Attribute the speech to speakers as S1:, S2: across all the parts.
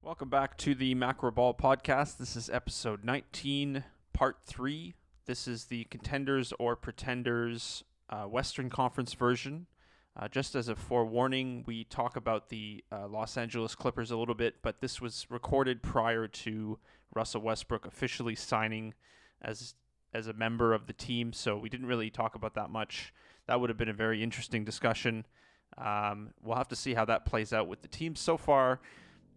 S1: Welcome back to the Macroball Podcast. This is episode 19, part 3. This is the Contenders or Pretenders Western Conference version. Just as a forewarning, we talk about the Los Angeles Clippers a little bit, but this was recorded prior to Russell Westbrook officially signing as a member of the team, so we didn't really talk about that much. That would have been a very interesting discussion. We'll have to see how that plays out with the team so far.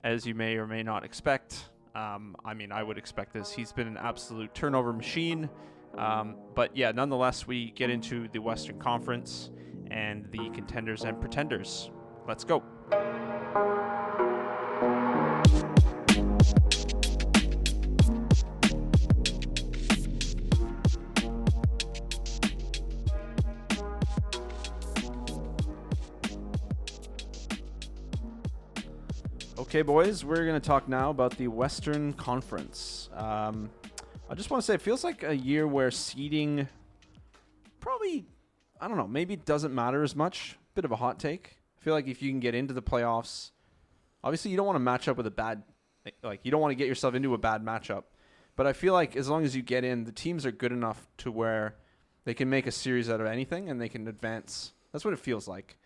S1: As you may or may not expect. I would expect this. He's been an absolute turnover machine. But yeah, nonetheless, we get into the Western Conference and the Contenders and Pretenders. Let's go. Okay, boys, we're going to talk now about the Western Conference. I just want to say it feels like a year where seeding probably, maybe it doesn't matter as much. Bit of a hot take. I feel like if you can get into the playoffs, obviously you don't want to match up with you don't want to get yourself into a bad matchup. But I feel like as long as you get in, the teams are good enough to where they can make a series out of anything and they can advance. That's what it feels like.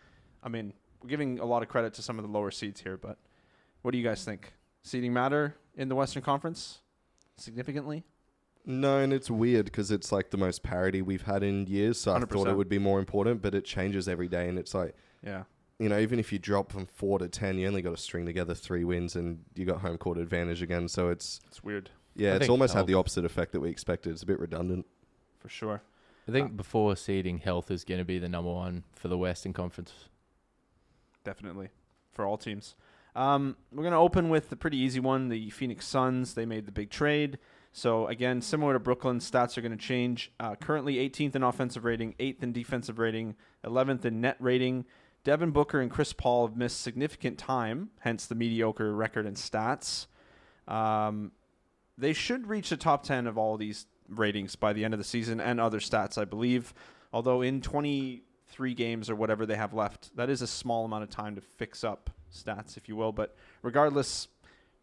S1: I mean, we're giving a lot of credit to some of the lower seeds here, but what do you guys think? Seeding matter in the Western Conference significantly?
S2: No, and it's weird because it's like the most parity we've had in years, so 100%. I thought it would be more important, but it changes every day, and it's like,
S1: yeah,
S2: even if you drop from 4 to 10, you only got to string together 3 wins, and you got home court advantage again, so it's
S1: weird.
S2: Yeah, it's almost had the opposite effect that we expected. It's a bit redundant.
S1: For sure.
S3: I think before seeding, health is going to be the number one for the Western Conference.
S1: Definitely, for all teams. We're going to open with the pretty easy one, the Phoenix Suns. They made the big trade. So, again, similar to Brooklyn, stats are going to change. Currently 18th in offensive rating, 8th in defensive rating, 11th in net rating. Devin Booker and Chris Paul have missed significant time, hence the mediocre record and stats. They should reach the top 10 of all these ratings by the end of the season and other stats, I believe. Although in 23 games or whatever they have left, that is a small amount of time to fix up stats, if you will. But regardless,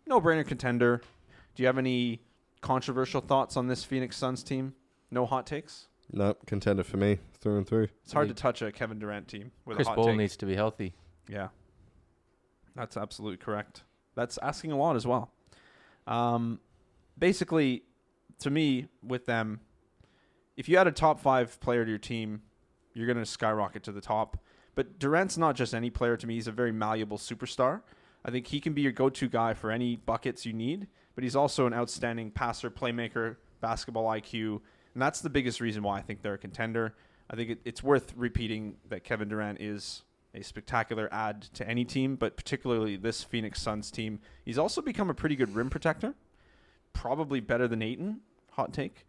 S1: no-brainer contender. Do you have any controversial thoughts on this Phoenix Suns team? No hot takes?
S2: Nope, contender for me, through and through.
S1: It's hard to touch a Kevin Durant team with
S3: Chris
S1: a hot
S3: Paul
S1: take.
S3: needs to be healthy.
S1: Yeah, that's absolutely correct. That's asking a lot as well. Basically, to me, with them, if you had a top 5 player to your team, you're going to skyrocket to the top. But Durant's not just any player to me. He's a very malleable superstar. I think he can be your go-to guy for any buckets you need, but he's also an outstanding passer, playmaker, basketball IQ, and that's the biggest reason why I think they're a contender. I think it's worth repeating that Kevin Durant is a spectacular add to any team, but particularly this Phoenix Suns team. He's also become a pretty good rim protector, probably better than Ayton, hot take.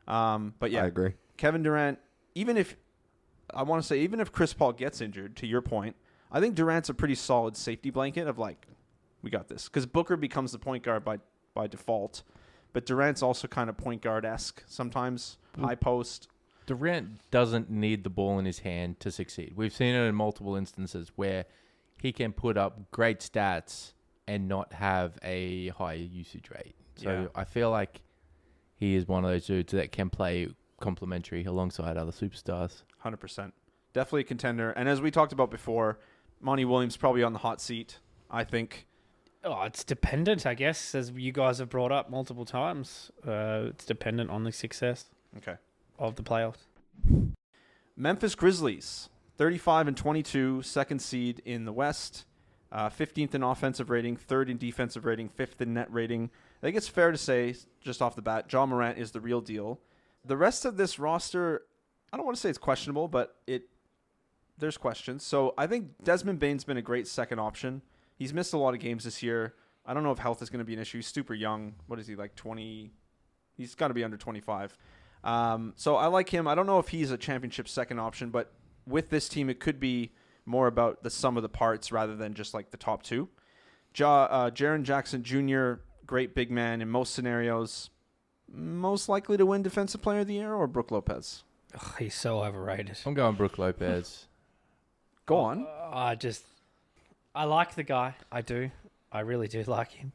S1: But yeah,
S2: I agree.
S1: Kevin Durant, even if Chris Paul gets injured, to your point, I think Durant's a pretty solid safety blanket of like, we got this. Because Booker becomes the point guard by default. But Durant's also kind of point guard-esque sometimes, high post.
S3: Durant doesn't need the ball in his hand to succeed. We've seen it in multiple instances where he can put up great stats and not have a high usage rate. So yeah. I feel like he is one of those dudes that can play complementary alongside other superstars.
S1: 100%. Definitely a contender. And as we talked about before, Monty Williams probably on the hot seat, I think.
S4: Oh, it's dependent, I guess, as you guys have brought up multiple times. It's dependent on the success of the playoffs.
S1: Memphis Grizzlies, 35-22, second seed in the West, 15th in offensive rating, 3rd in defensive rating, 5th in net rating. I think it's fair to say, just off the bat, Ja Morant is the real deal. The rest of this roster, I don't want to say it's questionable, but there's questions. So I think Desmond Bane's been a great second option. He's missed a lot of games this year. I don't know if health is going to be an issue. He's super young. What is he, like 20? He's got to be under 25. So I like him. I don't know if he's a championship second option, but with this team, it could be more about the sum of the parts rather than just like the top two. Jaren Jackson Jr., great big man in most scenarios. Most likely to win Defensive Player of the Year or Brook Lopez?
S4: Oh, he's so overrated.
S3: I'm going Brook Lopez.
S1: Go on.
S4: I like the guy. I do. I really do like him.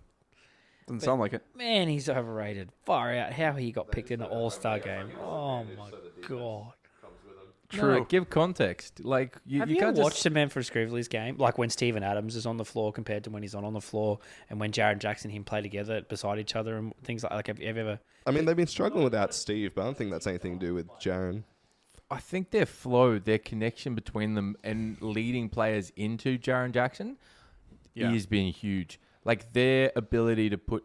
S1: Doesn't sound like it.
S4: Man, he's overrated. Far out. How he got picked in the All-Star game. Oh, my God.
S1: True.
S3: No, give context. Like
S4: Have you ever watched the Memphis Grizzlies game? Like when Steven Adams is on the floor compared to when he's not on the floor, and when Jaren Jackson and him play together beside each other and things like have you ever...
S2: I mean, they've been struggling without Steve, but I don't think that's anything to do with Jaren.
S3: I think their flow, their connection between them and leading players into Jaren Jackson has been huge. Like their ability to put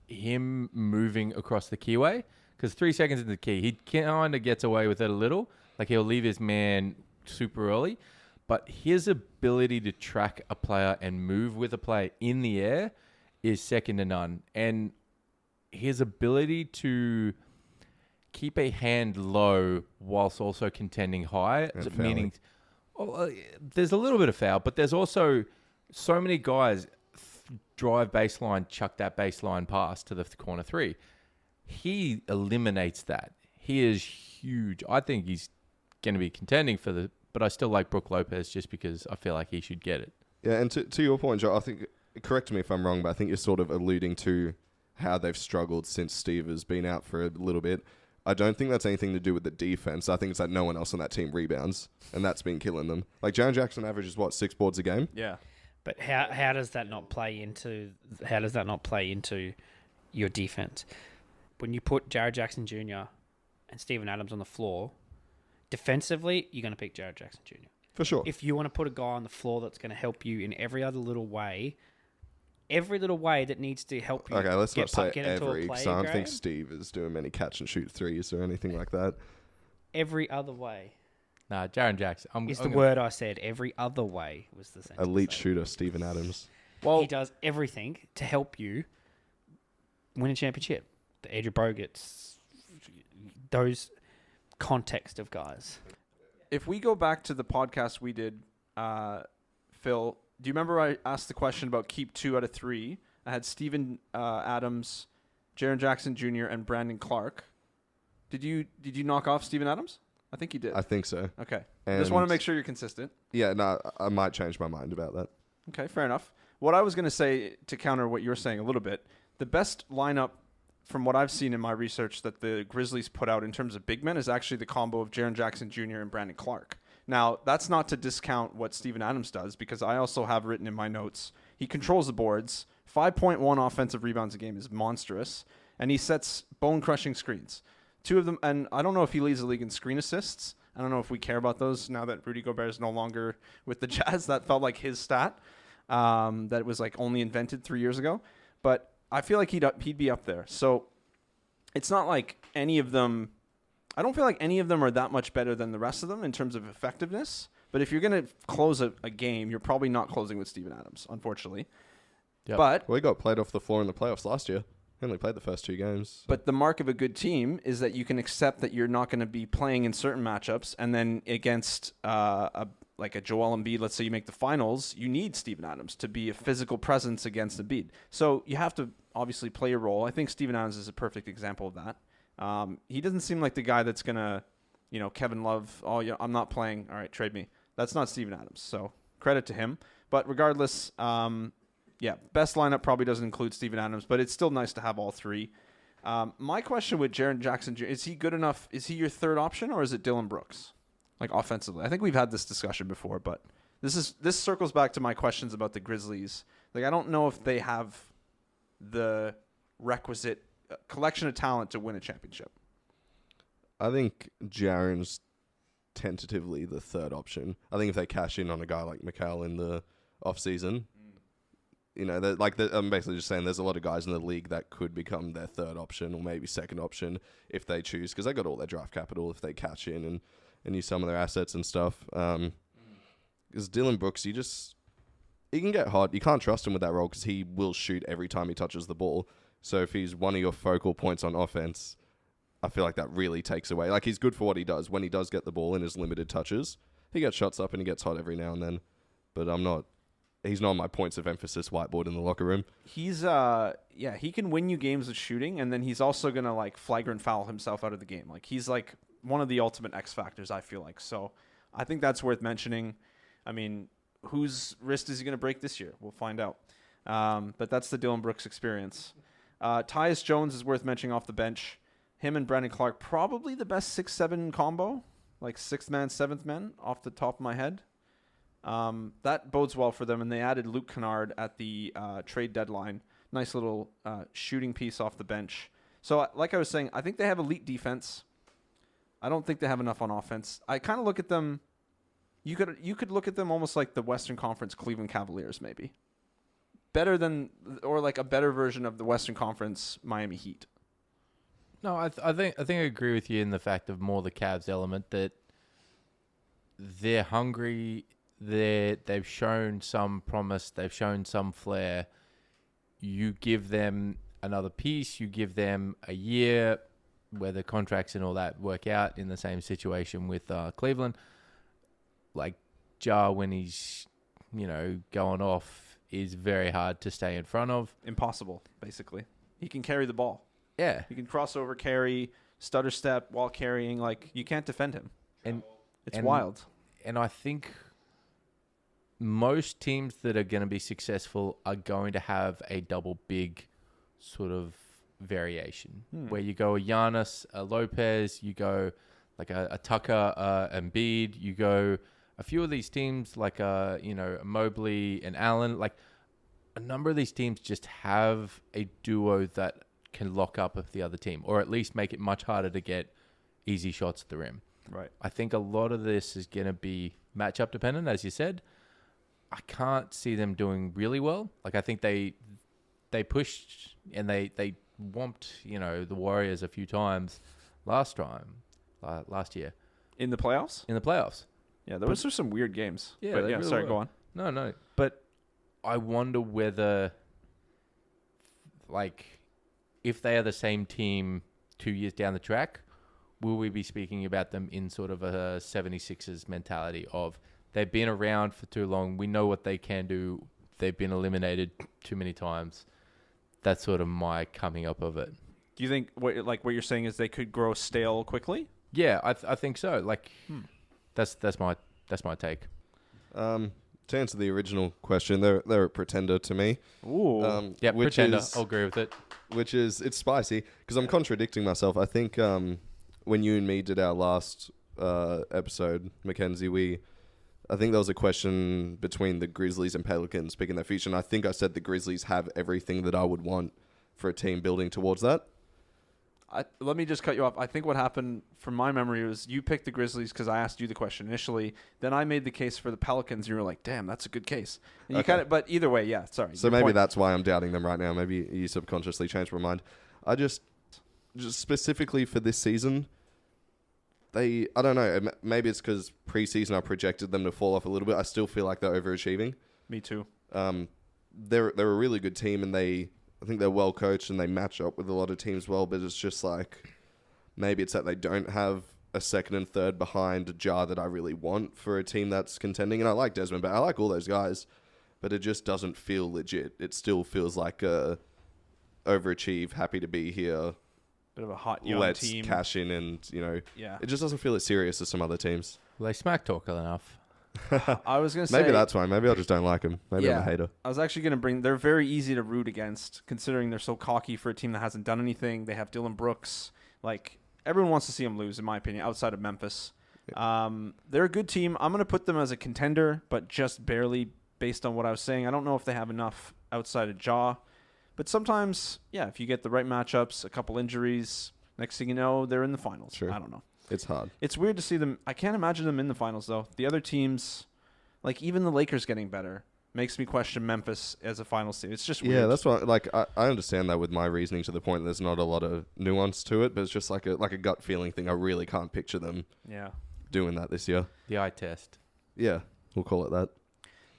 S3: him moving across the keyway, because 3 seconds into the key, he kind of gets away with it a little. Like he'll leave his man super early, but his ability to track a player and move with a player in the air is second to none. And his ability to keep a hand low whilst also contending high, meaning there's a little bit of foul, but there's also so many guys drive baseline, chuck that baseline pass to the corner three. He eliminates that. He is huge. I think he's going to be contending but I still like Brook Lopez just because I feel like he should get it.
S2: Yeah, and to your point, Joe, I think, correct me if I'm wrong, but I think you're sort of alluding to how they've struggled since Steve has been out for a little bit. I don't think that's anything to do with the defense. I think it's that no one else on that team rebounds, and that's been killing them. Like, Jaren Jackson averages, 6 boards a game?
S1: Yeah.
S4: But how does that not play into your defense? When you put Jaren Jackson Jr. and Steven Adams on the floor, defensively, you're going to pick Jaren Jackson Jr.
S2: For sure.
S4: If you want to put a guy on the floor that's going to help you in every little way that needs to help you.
S2: Okay, let's not say every,
S4: because
S2: I don't think Steve is doing many catch and shoot threes or anything like that.
S4: Every other way.
S3: Nah, Jaren Jackson.
S4: Word I said. Every other way was the sentence.
S2: Elite shooter, Steven Adams.
S4: Well, he does everything to help you win a championship. The Andrew Bogut's, those context of guys.
S1: If we go back to the podcast we did, Phil, do you remember I asked the question about keep 2 out of 3? I had Steven Adams, Jaren Jackson Jr., and Brandon Clark. Did you knock off Steven Adams? I think you did.
S2: I think so.
S1: Okay.
S2: And
S1: just want to make sure you're consistent.
S2: Yeah, no, I might change my mind about that.
S1: Okay, fair enough. What I was going to say to counter what you're saying a little bit, the best lineup from what I've seen in my research that the Grizzlies put out in terms of big men is actually the combo of Jaren Jackson Jr. and Brandon Clark. Now, that's not to discount what Steven Adams does, because I also have written in my notes, he controls the boards. 5.1 offensive rebounds a game is monstrous, and he sets bone-crushing screens. 2 of them, and I don't know if he leads the league in screen assists. I don't know if we care about those now that Rudy Gobert is no longer with the Jazz. That felt like his stat that was like only invented 3 years ago. But I feel like he'd be up there. So it's not like any of them. I don't feel like any of them are that much better than the rest of them in terms of effectiveness. But if you're going to close a game, you're probably not closing with Steven Adams, unfortunately.
S3: Yep.
S1: But
S2: he got played off the floor in the playoffs last year. He only played the first 2 games. So.
S1: But the mark of a good team is that you can accept that you're not going to be playing in certain matchups, and then against like a Joel Embiid, let's say you make the finals, you need Steven Adams to be a physical presence against Embiid. So you have to obviously play a role. I think Steven Adams is a perfect example of that. He doesn't seem like the guy that's going to, Kevin Love, yeah, I'm not playing. All right, trade me. That's not Steven Adams. So credit to him. But regardless, best lineup probably doesn't include Steven Adams, but it's still nice to have all 3. My question with Jaren Jackson Jr., is he good enough? Is he your third option, or is it Dylan Brooks? Like offensively, I think we've had this discussion before, but this circles back to my questions about the Grizzlies. Like, I don't know if they have the requisite collection of talent to win a championship.
S2: I think Jaren's tentatively the third option. I think if they cash in on a guy like Mikal in the off season, I'm basically just saying there's a lot of guys in the league that could become their third option or maybe second option if they choose, because they got all their draft capital if they catch in and use some of their assets and stuff. Because Dylan Brooks, he can get hot. You can't trust him with that role because he will shoot every time he touches the ball. So if he's one of your focal points on offense, I feel like that really takes away. Like, he's good for what he does. When he does get the ball in his limited touches, he gets shots up and he gets hot every now and then. But he's not on my points of emphasis whiteboard in the locker room.
S1: He's he can win you games with shooting, and then he's also gonna like flagrant foul himself out of the game. Like, he's like one of the ultimate X factors, I feel like. So I think that's worth mentioning. I mean, whose wrist is he gonna break this year? We'll find out. But that's the Dylan Brooks experience. Tyus Jones is worth mentioning off the bench. Him and Brandon Clark, probably the best 6-7 combo, like 6th man, 7th man, off the top of my head. That bodes well for them, and they added Luke Kennard at the trade deadline. Nice little shooting piece off the bench. So, like I was saying, I think they have elite defense. I don't think they have enough on offense. I kind of look at them. You could look at them almost like the Western Conference Cleveland Cavaliers, maybe. Better than, or like a better version of the Western Conference Miami Heat.
S3: No, I think I agree with you in the fact of more the Cavs element that they're hungry. They've shown some promise. They've shown some flair. You give them another piece. You give them a year where the contracts and all that work out in the same situation with Cleveland. Like Ja, when he's going off, is very hard to stay in front of.
S1: Impossible, basically. He can carry the ball.
S3: Yeah.
S1: He can crossover carry, stutter step while carrying. Like, you can't defend him.
S3: And
S1: it's wild.
S3: And I think most teams that are going to be successful are going to have a double big sort of variation where you go a Giannis, a Lopez, you go like a Tucker, Embiid, you go a few of these teams like a Mobley and Allen. Like a number of these teams just have a duo that can lock up with the other team, or at least make it much harder to get easy shots at the rim.
S1: Right.
S3: I think a lot of this is going to be matchup dependent, as you said. I can't see them doing really well. Like I think they pushed and they whomped the Warriors a few times last year
S1: In the playoffs?
S3: in the playoffs.
S1: Yeah, those are some weird games.
S3: Yeah,
S1: But
S3: they
S1: yeah,
S3: really
S1: sorry,
S3: were.
S1: go on.
S3: No, but I wonder whether, like, if they are the same team 2 years down the track, will we be speaking about them in sort of a 76ers mentality of they've been around for too long, we know what they can do, they've been eliminated too many times. That's sort of my coming up of it.
S1: Do you think what you're saying is they could grow stale quickly?
S3: Yeah, I think so. Like, that's my take.
S2: To answer the original question, they're a pretender to me.
S1: Ooh.
S3: Yeah,
S2: which
S3: pretender.
S2: is-
S3: I'll agree with it.
S2: Which is, it's spicy because I'm contradicting myself. I think when you and me did our last episode, Mackenzie, I think there was a question between the Grizzlies and Pelicans picking their future, and I think I said the Grizzlies have everything that I would want for a team building towards that.
S1: Let me just cut you off. I think what happened, from my memory, was you picked the Grizzlies because I asked you the question initially. Then I made the case for the Pelicans. You were like, "Damn, that's a good case." And you
S2: Okay.
S1: but either way, yeah. Sorry.
S2: So
S1: Your
S2: maybe
S1: point-
S2: that's why I'm doubting them right now. Maybe you subconsciously changed my mind. I just specifically for this season, I don't know. Maybe it's because preseason I projected them to fall off a little bit. I still feel like they're overachieving.
S1: Me too.
S2: They're a really good team, and I think they're well coached and they match up with a lot of teams well. But it's just like maybe it's that they don't have a second and third behind a jar that I really want for a team that's contending. And I like Desmond, but I like all those guys. But it just doesn't feel legit. It still feels like a overachieve, happy to be here.
S1: Bit of a hot young
S2: Let's
S1: team.
S2: cash in, and
S1: Yeah.
S2: it just doesn't feel as serious as some other teams.
S3: Well, they smack talk enough.
S1: I was gonna say
S2: Maybe that's why. Maybe I just don't like them. Maybe I'm
S1: Yeah.
S2: a hater.
S1: I was actually going to bring. They're very easy to root against, considering they're so cocky for a team that hasn't done anything. They have Dylan Brooks. Like, everyone wants to see them lose, in my opinion, outside of Memphis. They're a good team. I'm going to put them as a contender, but just barely based on what I was saying. I don't know if they have enough outside of Ja. But sometimes, yeah, if you get the right matchups, a couple injuries, next thing you know, they're in the finals.
S2: Sure.
S1: I don't know.
S2: It's hard.
S1: It's weird to see them. I can't imagine them in the finals, though. The other teams, like even the Lakers getting better, makes me question Memphis as a finals team. It's just weird.
S2: Yeah, that's why. Like, I understand that with my reasoning to the point that there's not a lot of nuance to it, but it's just like a gut feeling thing. I really can't picture them doing that this year.
S3: The eye test.
S2: Yeah, we'll call it that.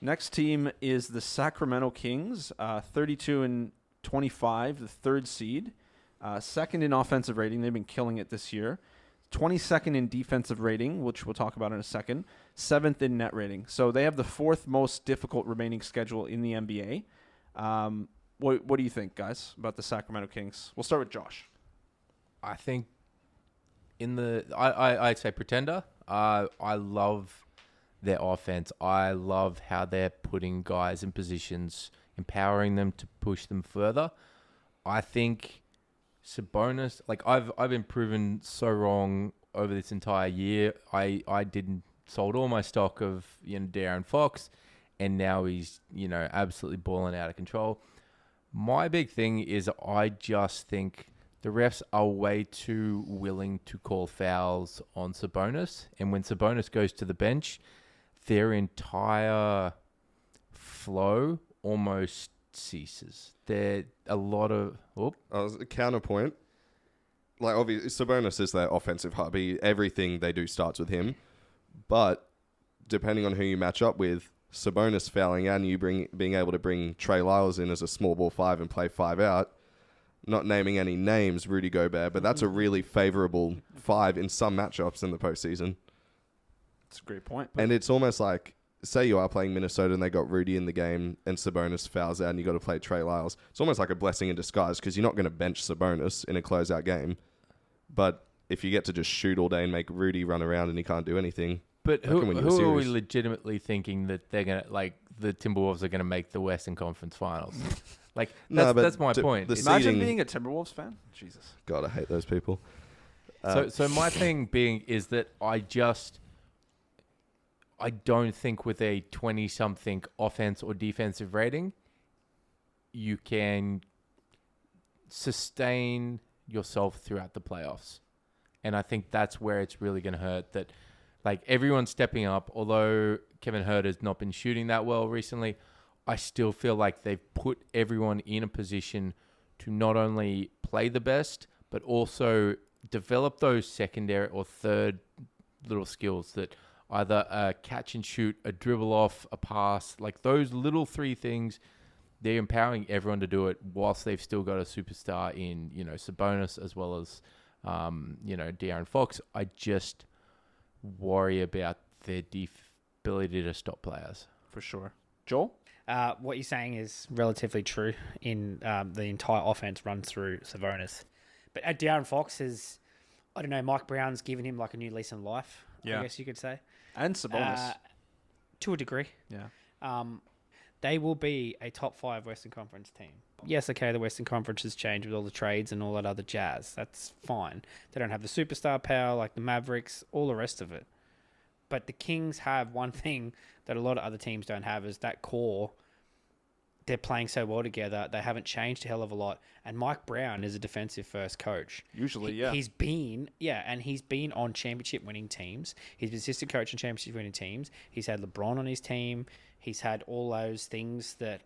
S1: Next team is the Sacramento Kings, 32-25, the third seed, second in offensive rating. They've been killing it this year. 22nd in defensive rating, which we'll talk about in a second. 7th in net rating. So they have the fourth most difficult remaining schedule in the NBA. What do you think, guys, about the Sacramento Kings? We'll start with Josh.
S3: I think I'd say pretender. I love their offense. I love how they're putting guys in positions, empowering them to push them further. I think Sabonis, like I've been proven so wrong over this entire year. I didn't sold all my stock of De'Aaron Fox, and now he's absolutely balling out of control. My big thing is I just think the refs are way too willing to call fouls on Sabonis, and when Sabonis goes to the bench, their entire flow almost ceases. There a lot of
S2: a counterpoint. Like obviously, Sabonis is their offensive hub. Everything they do starts with him. But depending on who you match up with, Sabonis fouling and you being able to bring Trey Lyles in as a small ball 5 and play 5 out. Not naming any names, Rudy Gobert, but that's a really favorable 5 in some matchups in the postseason.
S1: That's a great point.
S2: And it's almost like, say you are playing Minnesota and they got Rudy in the game and Sabonis fouls out and you got to play Trey Lyles. It's almost like a blessing in disguise because you're not going to bench Sabonis in a closeout game. But if you get to just shoot all day and make Rudy run around and he can't do anything.
S3: But who are we legitimately thinking that they're going to, like, the Timberwolves are going to make the Western Conference Finals? Like, that's my point.
S1: Imagine being a Timberwolves fan. Jesus.
S2: God, I hate those people.
S3: So my thing being is that I don't think with a 20-something offense or defensive rating, you can sustain yourself throughout the playoffs. And I think that's where it's really going to hurt. That, like, everyone's stepping up. Although Kevin Huerter's not been shooting that well recently, I still feel like they've put everyone in a position to not only play the best, but also develop those secondary or third little skills that either a catch and shoot, a dribble off, a pass, like those little 3 things. They're empowering everyone to do it whilst they've still got a superstar in, Sabonis as well as, De'Aaron Fox. I just worry about their ability to stop players.
S1: For sure. Joel?
S4: What you're saying is relatively true in the entire offense runs through Sabonis. But De'Aaron Fox is, I don't know, Mike Brown's given him like a new lease on life, I guess you could say.
S1: And Sabonis.
S4: To a degree.
S1: Yeah.
S4: They will be a top 5 Western Conference team. Yes, okay, the Western Conference has changed with all the trades and all that other jazz. That's fine. They don't have the superstar power like the Mavericks, all the rest of it. But the Kings have one thing that a lot of other teams don't have is that core. They're playing so well together. They haven't changed a hell of a lot. And Mike Brown is a defensive first coach.
S1: Usually,
S4: He's been on championship winning teams. He's been assistant coach on championship winning teams. He's had LeBron on his team. He's had all those things that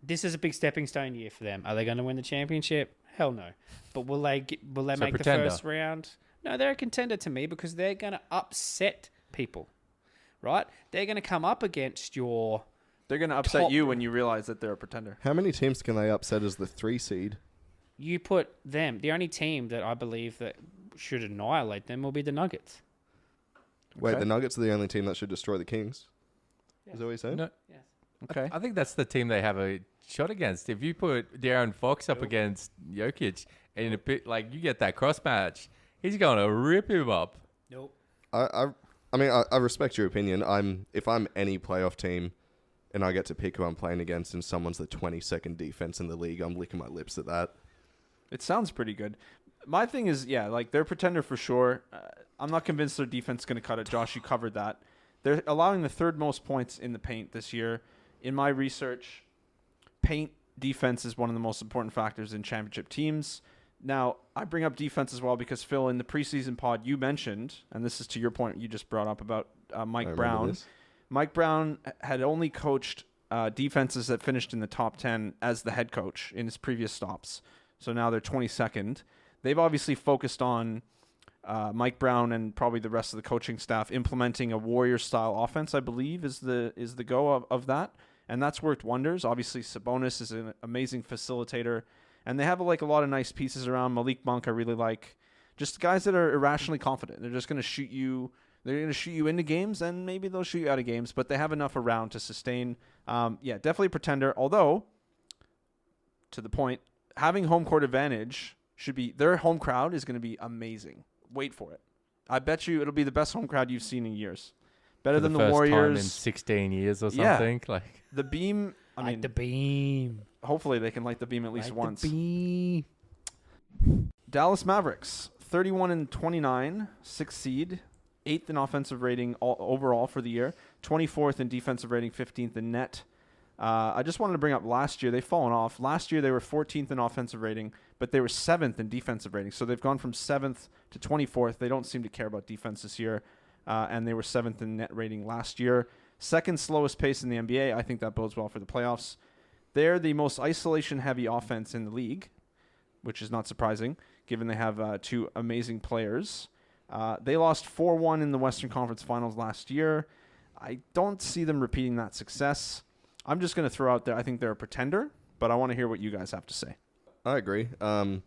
S4: this is a big stepping stone year for them. Are they going to win the championship? Hell no. But will they make
S3: pretender.
S4: the first round? No, they're a contender to me because they're going to upset people, right? They're going to come up against your...
S1: They're going to upset you when you realize that they're a pretender.
S2: How many teams can they upset as the 3 seed?
S4: You put them... The only team that I believe that should annihilate them will be the Nuggets.
S2: Wait, the Nuggets are the only team that should destroy the Kings?
S4: Yes.
S2: Is that what you're saying?
S3: No.
S4: Yes.
S1: Okay.
S3: I think that's the team they have a shot against. If you put De'Aaron Fox up against Jokic and in a bit, like, you get that cross match, he's going to rip him up.
S4: Nope.
S2: I mean, I respect your opinion. If I'm any playoff team and I get to pick who I'm playing against and someone's the 22nd defense in the league, I'm licking my lips at that.
S1: It sounds pretty good. My thing is, they're a pretender for sure. I'm not convinced their defense is going to cut it. Josh, you covered that. They're allowing the 3rd most points in the paint this year. In my research, paint defense is one of the most important factors in championship teams. Now, I bring up defense as well because, Phil, in the preseason pod, you mentioned, and this is to your point you just brought up about Mike Brown. Mike Brown had only coached defenses that finished in the top 10 as the head coach in his previous stops. So now they're 22nd. They've obviously focused on Mike Brown and probably the rest of the coaching staff implementing a Warrior-style offense, I believe, is the go of that. And that's worked wonders. Obviously, Sabonis is an amazing facilitator. And they have a lot of nice pieces around. Malik Monk, I really like. Just guys that are irrationally confident. They're just going to shoot you. They're going to shoot you into games, and maybe they'll shoot you out of games. But they have enough around to sustain. Definitely a pretender. Although, to the point, having home court advantage should be... Their home crowd is going to be amazing. Wait for it. I bet you it'll be the best home crowd you've seen in years. Better than the Warriors.
S3: Time in 16 years or something.
S1: The Beam I
S4: Light
S1: mean,
S4: the beam.
S1: hopefully they can light the beam at least
S4: Light
S1: once.
S4: The beam.
S1: Dallas Mavericks, 31-29, 6th seed, 8th in offensive rating overall for the year, 24th in defensive rating, 15th in net. I just wanted to bring up last year. They've fallen off. Last year they were 14th in offensive rating, but they were 7th in defensive rating. So they've gone from 7th to 24th. They don't seem to care about defense this year, and they were 7th in net rating last year. Second slowest pace in the NBA. I think that bodes well for the playoffs. They're the most isolation-heavy offense in the league, which is not surprising, given they have two amazing players. They lost 4-1 in the Western Conference Finals last year. I don't see them repeating that success. I'm just going to throw out there, I think they're a pretender, but I want to hear what you guys have to say.
S2: I agree. On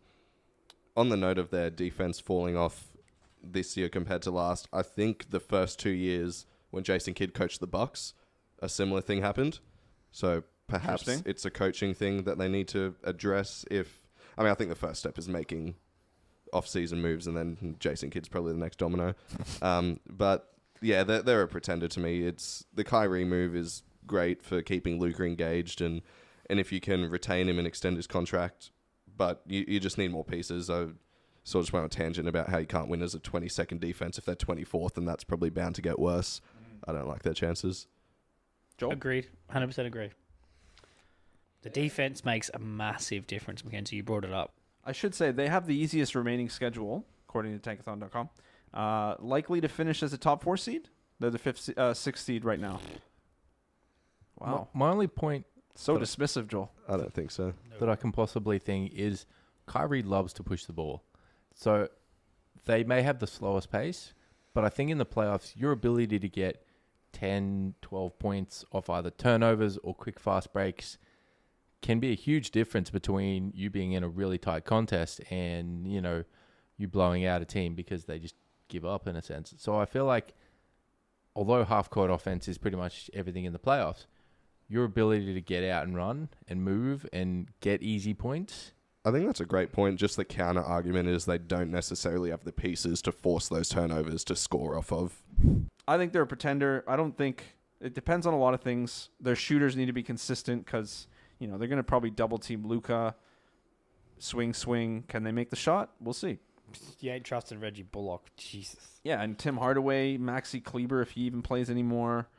S2: the note of their defense falling off this year compared to last, I think the first 2 years when Jason Kidd coached the Bucks, a similar thing happened. So perhaps it's a coaching thing that they need to address. I think the first step is making off-season moves, and then Jason Kidd's probably the next domino. But yeah, they're a pretender to me. It's the Kyrie move is great for keeping Luka engaged, and if you can retain him and extend his contract, but you just need more pieces. I sort of just went on a tangent about how you can't win as a 22nd defense if they're 24th, and that's probably bound to get worse. I don't like their chances.
S1: Joel?
S4: Agreed. 100% agree. The defense makes a massive difference, Mackenzie. You brought it up.
S1: I should say they have the easiest remaining schedule, according to Tankathon.com. Likely to finish as a top 4 seed. They're the 6th seed right now. Wow.
S3: My only point
S1: So dismissive, Joel.
S2: I don't think so.
S3: that I can possibly think is Kyrie loves to push the ball. So they may have the slowest pace, but I think in the playoffs, your ability to get 10, 12 points off either turnovers or quick fast breaks can be a huge difference between you being in a really tight contest and, you blowing out a team because they just give up in a sense. So I feel like although half-court offense is pretty much everything in the playoffs, your ability to get out and run and move and get easy points.
S2: I think that's a great point. Just the counter argument is they don't necessarily have the pieces to force those turnovers to score off of.
S1: I think they're a pretender. I don't think it depends on a lot of things. Their shooters need to be consistent because they're going to probably double team Luka. Swing. Can they make the shot? We'll see.
S4: You ain't trusting Reggie Bullock. Jesus.
S1: Yeah, and Tim Hardaway, Maxi Kleber, if he even plays anymore.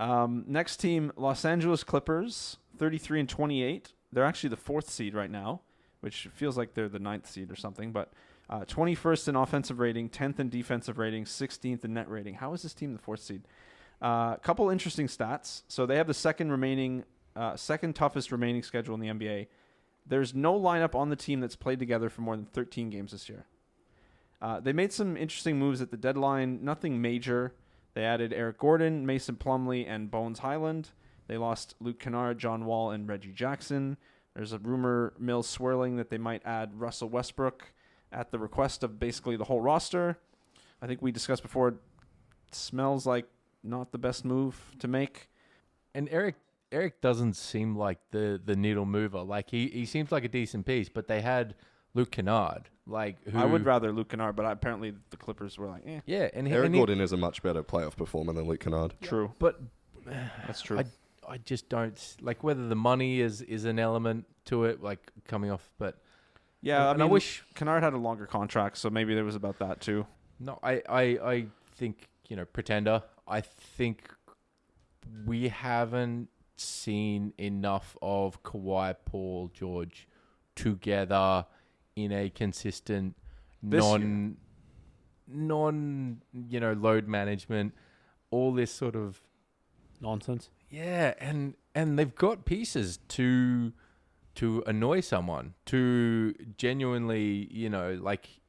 S1: Next team, Los Angeles Clippers, 33-28. They're actually the 4th seed right now, which feels like they're the 9th seed or something. But 21st in offensive rating, 10th in defensive rating, 16th in net rating. How is this team the 4th seed? Couple interesting stats. So they have the second toughest remaining schedule in the NBA. There's no lineup on the team that's played together for more than 13 games this year. They made some interesting moves at the deadline. Nothing major. They added Eric Gordon, Mason Plumlee, and Bones Highland. They lost Luke Kennard, John Wall, and Reggie Jackson. There's a rumor mill swirling that they might add Russell Westbrook at the request of basically the whole roster. I think we discussed before, it smells like not the best move to make.
S3: And Eric doesn't seem like the needle mover. Like he seems like a decent piece, but they had Luke Kennard. Who,
S1: I would rather Luke Kennard, but apparently the Clippers were like, eh.
S3: Yeah,
S2: Eric Gordon is a much better playoff performer than Luke Kennard.
S1: True.
S3: But
S1: That's true.
S3: I just don't like whether the money is an element to it, like coming off. But
S1: yeah,
S3: I wish
S1: Kennard had a longer contract, so maybe there was about that too.
S3: No, I think pretender. I think we haven't seen enough of Kawhi, Paul George together in a consistent non load management, all this sort of
S4: Nonsense.
S3: yeah, and they've got pieces to annoy someone, to genuinely,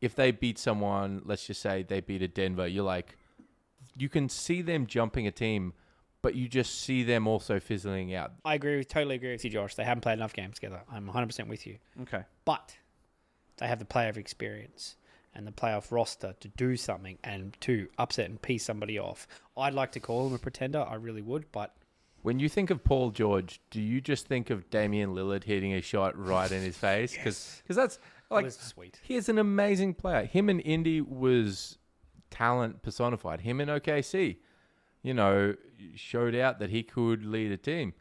S3: if they beat someone, let's just say they beat a Denver, you can see them jumping a team, but you just see them also fizzling out.
S4: I totally agree with you, Josh. They haven't played enough games together. I'm 100% with you.
S1: Okay.
S4: But they have the playoff experience and the playoff roster to do something and to upset and piece somebody off. I'd like to call them a pretender. I really would, but...
S3: When you think of Paul George, do you just think of Damian Lillard hitting a shot right in his face? Because that's
S4: that was sweet.
S3: He is an amazing player. Him in Indy was talent personified. Him in OKC, showed out that he could lead a team.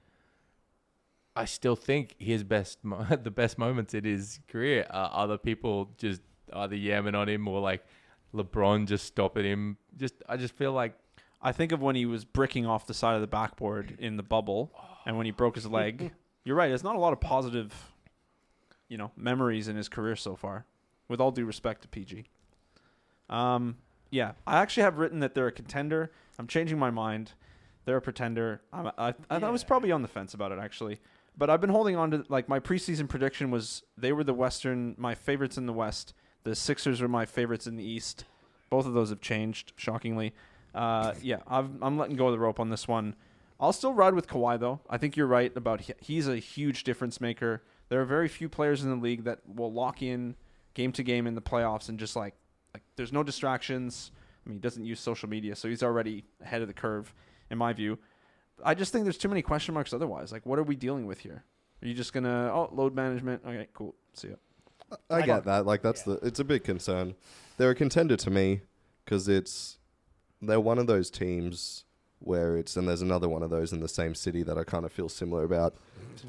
S3: I still think his the best moments in his career are other people just either yamming on him or like LeBron just stopping him. I just feel like
S1: I think of when he was bricking off the side of the backboard in the bubble, and when he broke his leg. You're right. There's not a lot of positive, memories in his career so far. With all due respect to PG. Yeah, I actually have written that they're a contender. I'm changing my mind. They're a pretender. I was probably on the fence about it actually, but I've been holding on to my preseason prediction was they were my favorites in the West. The Sixers were my favorites in the East. Both of those have changed, shockingly. I'm letting go of the rope on this one. I'll still ride with Kawhi though. I think you're right about he's a huge difference maker. There are very few players in the league that will lock in game to game in the playoffs and just like there's no distractions. I mean, he doesn't use social media, so he's already ahead of the curve, in my view. I just think there's too many question marks otherwise. Like, what are we dealing with here? Are you just going to, load management? Okay, cool. See ya.
S2: I get that. It's a big concern. They're a contender to me because they're one of those teams where and there's another one of those in the same city that I kind of feel similar about,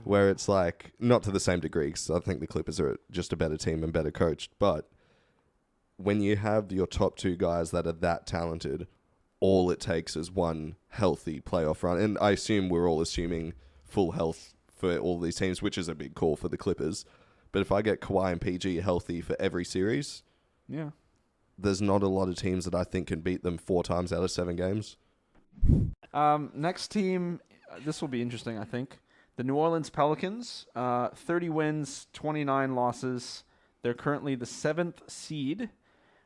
S2: where it's like, not to the same degree, because I think the Clippers are just a better team and better coached, but when you have your top two guys that are that talented, all it takes is one healthy playoff run. And I assume we're all assuming full health for all these teams, which is a big call for the Clippers. But if I get Kawhi and PG healthy for every series, there's not a lot of teams that I think can beat them 4 times out of 7 games.
S1: Next team, this will be interesting, I think. The New Orleans Pelicans, 30 wins, 29 losses. They're currently the 7th seed.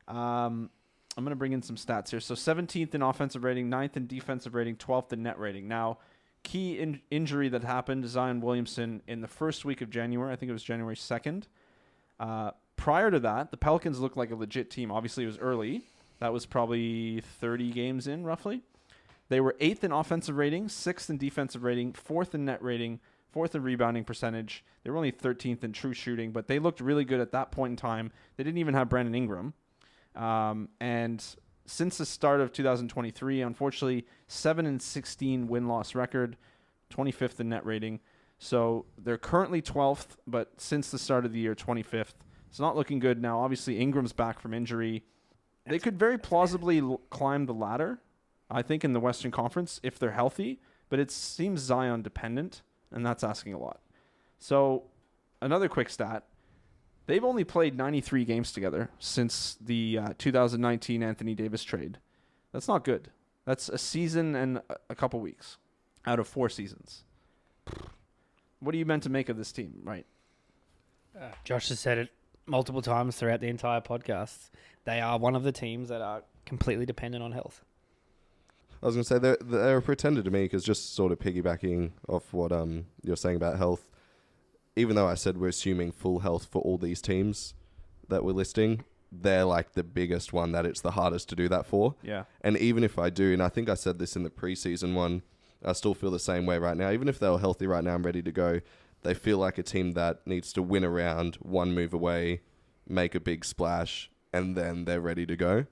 S1: I'm going to bring in some stats here. So 17th in offensive rating, 9th in defensive rating, 12th in net rating. Now, key injury that happened to Zion Williamson in the first week of January. I think it was January 2nd. Prior to that, the Pelicans looked like a legit team. Obviously, it was early. That was probably 30 games in, roughly. They were 8th in offensive rating, 6th in defensive rating, 4th in net rating, 4th in rebounding percentage. They were only 13th in true shooting, but they looked really good at that point in time. They didn't even have Brandon Ingram. And since the start of 2023, unfortunately, 7-16 win-loss record, 25th in net rating. So they're currently 12th, but since the start of the year, 25th. It's not looking good now. Obviously, Ingram's back from injury. They could very plausibly climb the ladder, I think, in the Western Conference if they're healthy, but it seems Zion dependent, and that's asking a lot. So another quick stat. They've only played 93 games together since the 2019 Anthony Davis trade. That's not good. That's a season and a couple weeks out of 4 seasons. What are you meant to make of this team, right?
S4: Josh has said it multiple times throughout the entire podcast. They are one of the teams that are completely dependent on health.
S2: I was going to say they're a pretender to me because just sort of piggybacking off what you're saying about health, even though I said we're assuming full health for all these teams that we're listing, they're like the biggest one that it's the hardest to do that for.
S1: Yeah.
S2: And even if I do, and I think I said this in the preseason one, I still feel the same way right now. Even if they were healthy right now and ready to go, they feel like a team that needs to win a round, one move away, make a big splash, and then they're ready to go.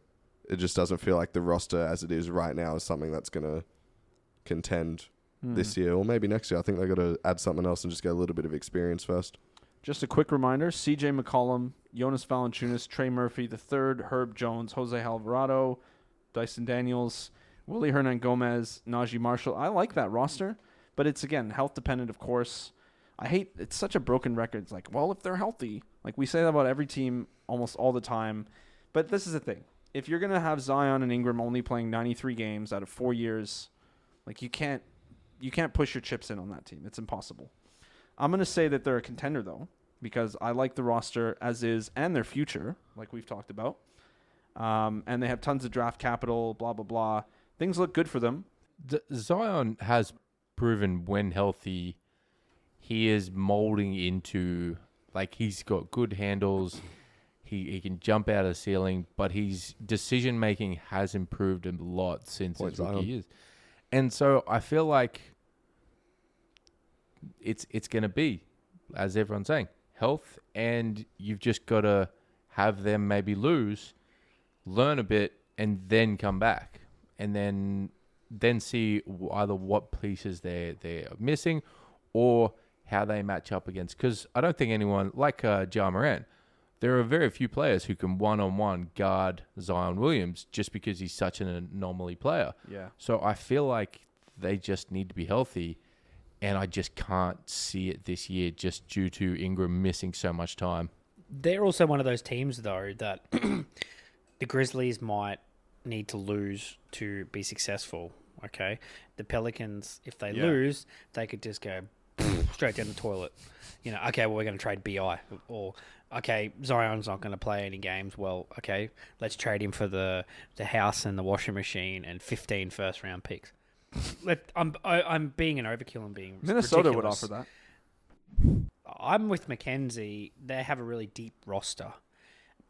S2: It just doesn't feel like the roster as it is right now is something that's going to contend this year or maybe next year. I think they got to add something else and just get a little bit of experience first.
S1: Just a quick reminder, CJ McCollum, Jonas Valanciunas, Trey Murphy III, Herb Jones, Jose Alvarado, Dyson Daniels, Willie Hernan-Gomez, Najee Marshall. I like that roster, but it's, again, health dependent, of course. It's such a broken record. It's like, well, if they're healthy, like we say that about every team almost all the time. But this is the thing. If you're going to have Zion and Ingram only playing 93 games out of 4 years, like you can't push your chips in on that team. It's impossible. I'm going to say that they're a contender, though, because I like the roster as is and their future, like we've talked about. And they have tons of draft capital, blah, blah, blah. Things look good for them.
S3: Zion has proven when healthy, he is molding into, like, he's got good handles. He can jump out of the ceiling, but his decision-making has improved a lot since his rookie years. And so I feel like it's going to be, as everyone's saying, health, and you've just got to have them maybe lose, learn a bit, and then come back. And then see either what pieces they're missing or how they match up against. Because I don't think anyone, like Ja Morant, there are very few players who can one-on-one guard Zion Williams just because he's such an anomaly player.
S1: Yeah.
S3: So I feel like they just need to be healthy, and I just can't see it this year just due to Ingram missing so much time.
S4: They're also one of those teams, though, that the Grizzlies might need to lose to be successful, okay? The Pelicans, if they lose, they could just go straight down the toilet. You know, okay, well, we're going to trade BI. Or, okay, Zion's not going to play any games. Well, okay, let's trade him for the house and the washing machine and 15 first-round picks. I'm being an overkill and being
S1: Minnesota
S4: ridiculous.
S1: would offer that.
S4: I'm with Mackenzie. They have a really deep roster.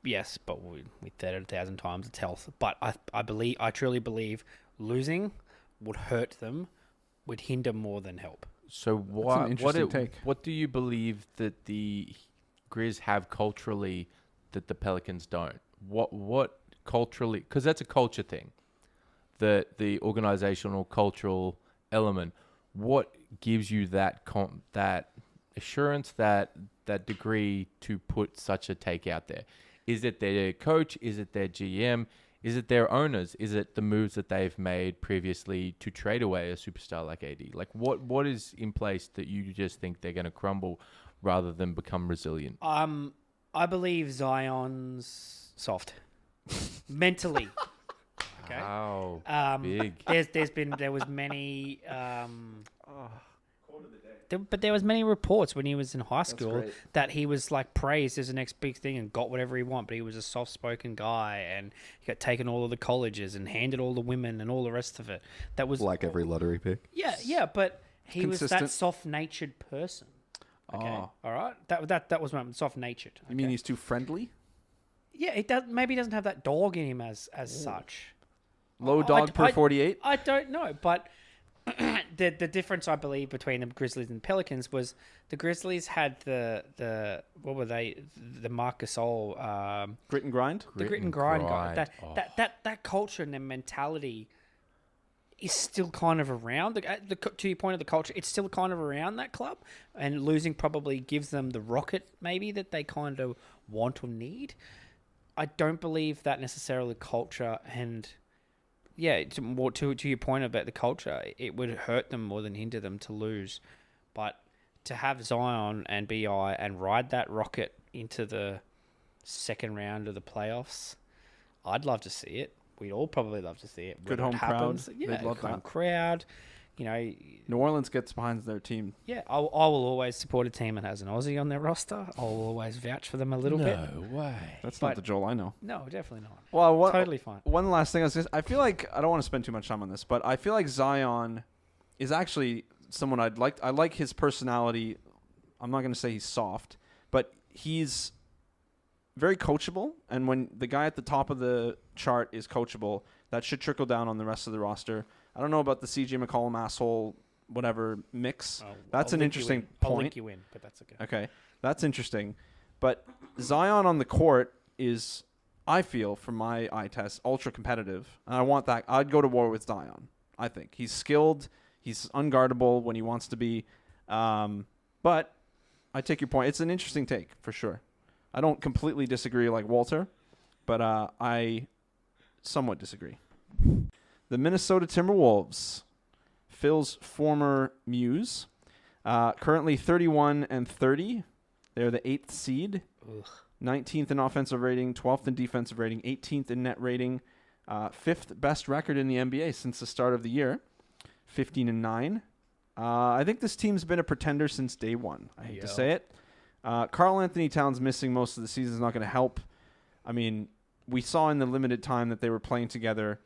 S4: Yes, but we've said it 1,000 times. It's health. But I truly believe losing would hurt them, would hinder more than help.
S3: So
S1: take.
S3: what do you believe that the Grizz have culturally that the Pelicans don't? What culturally? Because that's a culture thing. The organizational cultural element. What gives you that that assurance, that degree to put such a take out there? Is it their coach? Is it their GM? Is it their owners? Is it the moves that they've made previously to trade away a superstar like AD? Like what is in place that you just think they're going to crumble rather than become resilient?
S4: I believe Zion's soft mentally. Okay.
S3: Wow, big.
S4: There was many. But there was many reports when he was in high school that he was like praised as the next big thing and got whatever he wanted. But he was a soft-spoken guy and he got taken all of the colleges and handed all the women and all the rest of it. That was
S2: like every lottery pick.
S4: Yeah. But he was
S1: Consistent.
S4: that soft-natured person. Okay, all right. That was my soft-natured. Okay?
S1: You mean he's too friendly?
S4: Yeah, it does. Maybe he doesn't have that dog in him as such.
S1: Low dog per 48?
S4: I don't know, but the difference I believe between the Grizzlies and Pelicans was the Grizzlies had the what were they? The Marc Gasol
S1: Grit and grind?
S4: the grit and grind guy. That culture and their mentality is still kind of around. To your point of the culture, it's still kind of around that club, and losing probably gives them the rocket maybe that they kind of want or need. I don't believe that necessarily culture and. Yeah, to your point about the culture, it would hurt them more than hinder them to lose. But to have Zion and BI and ride that rocket into the second round of the playoffs, I'd love to see it. We'd all probably love to see it.
S1: Good
S4: When
S1: home
S4: it happens,
S1: crowd.
S4: Yeah,
S1: They'd love
S4: home
S1: that.
S4: crowd. You know,
S1: New Orleans gets behind their team.
S4: yeah, I will always support a team that has an Aussie on their roster. I'll always vouch for them a little bit.
S3: No way.
S1: That's
S4: But-
S1: not the Joel I know.
S4: No, definitely not.
S1: Well,
S4: Totally fine.
S1: One last thing I feel like I don't want to spend too much time on this, but I feel like Zion is actually someone I like his personality. I'm not going to say he's soft, but he's very coachable. And when the guy at the top of the chart is coachable, that should trickle down on the rest of the roster. I don't know about the CJ McCollum asshole whatever mix. That's
S4: I'll
S1: an
S4: link you
S1: interesting
S4: in. I'll
S1: point.
S4: link you in, but that's okay.
S1: Okay, that's interesting. But Zion on the court is, I feel, from my eye test, ultra competitive. And I want that. I'd go to war with Zion. I think he's skilled. He's unguardable when he wants to be. But I take your point. It's an interesting take for sure. I don't completely disagree like Walter, but I somewhat disagree. The Minnesota Timberwolves, Phil's former muse, currently 31-30. They're the 8th seed, 19th in offensive rating, 12th in defensive rating, 18th in net rating, 5th best record in the NBA since the start of the year, 15-9. I think this team's been a pretender since day one. I hate to say it. Karl Anthony Towns missing most of the season is not going to help. I mean, we saw in the limited time that they were playing together.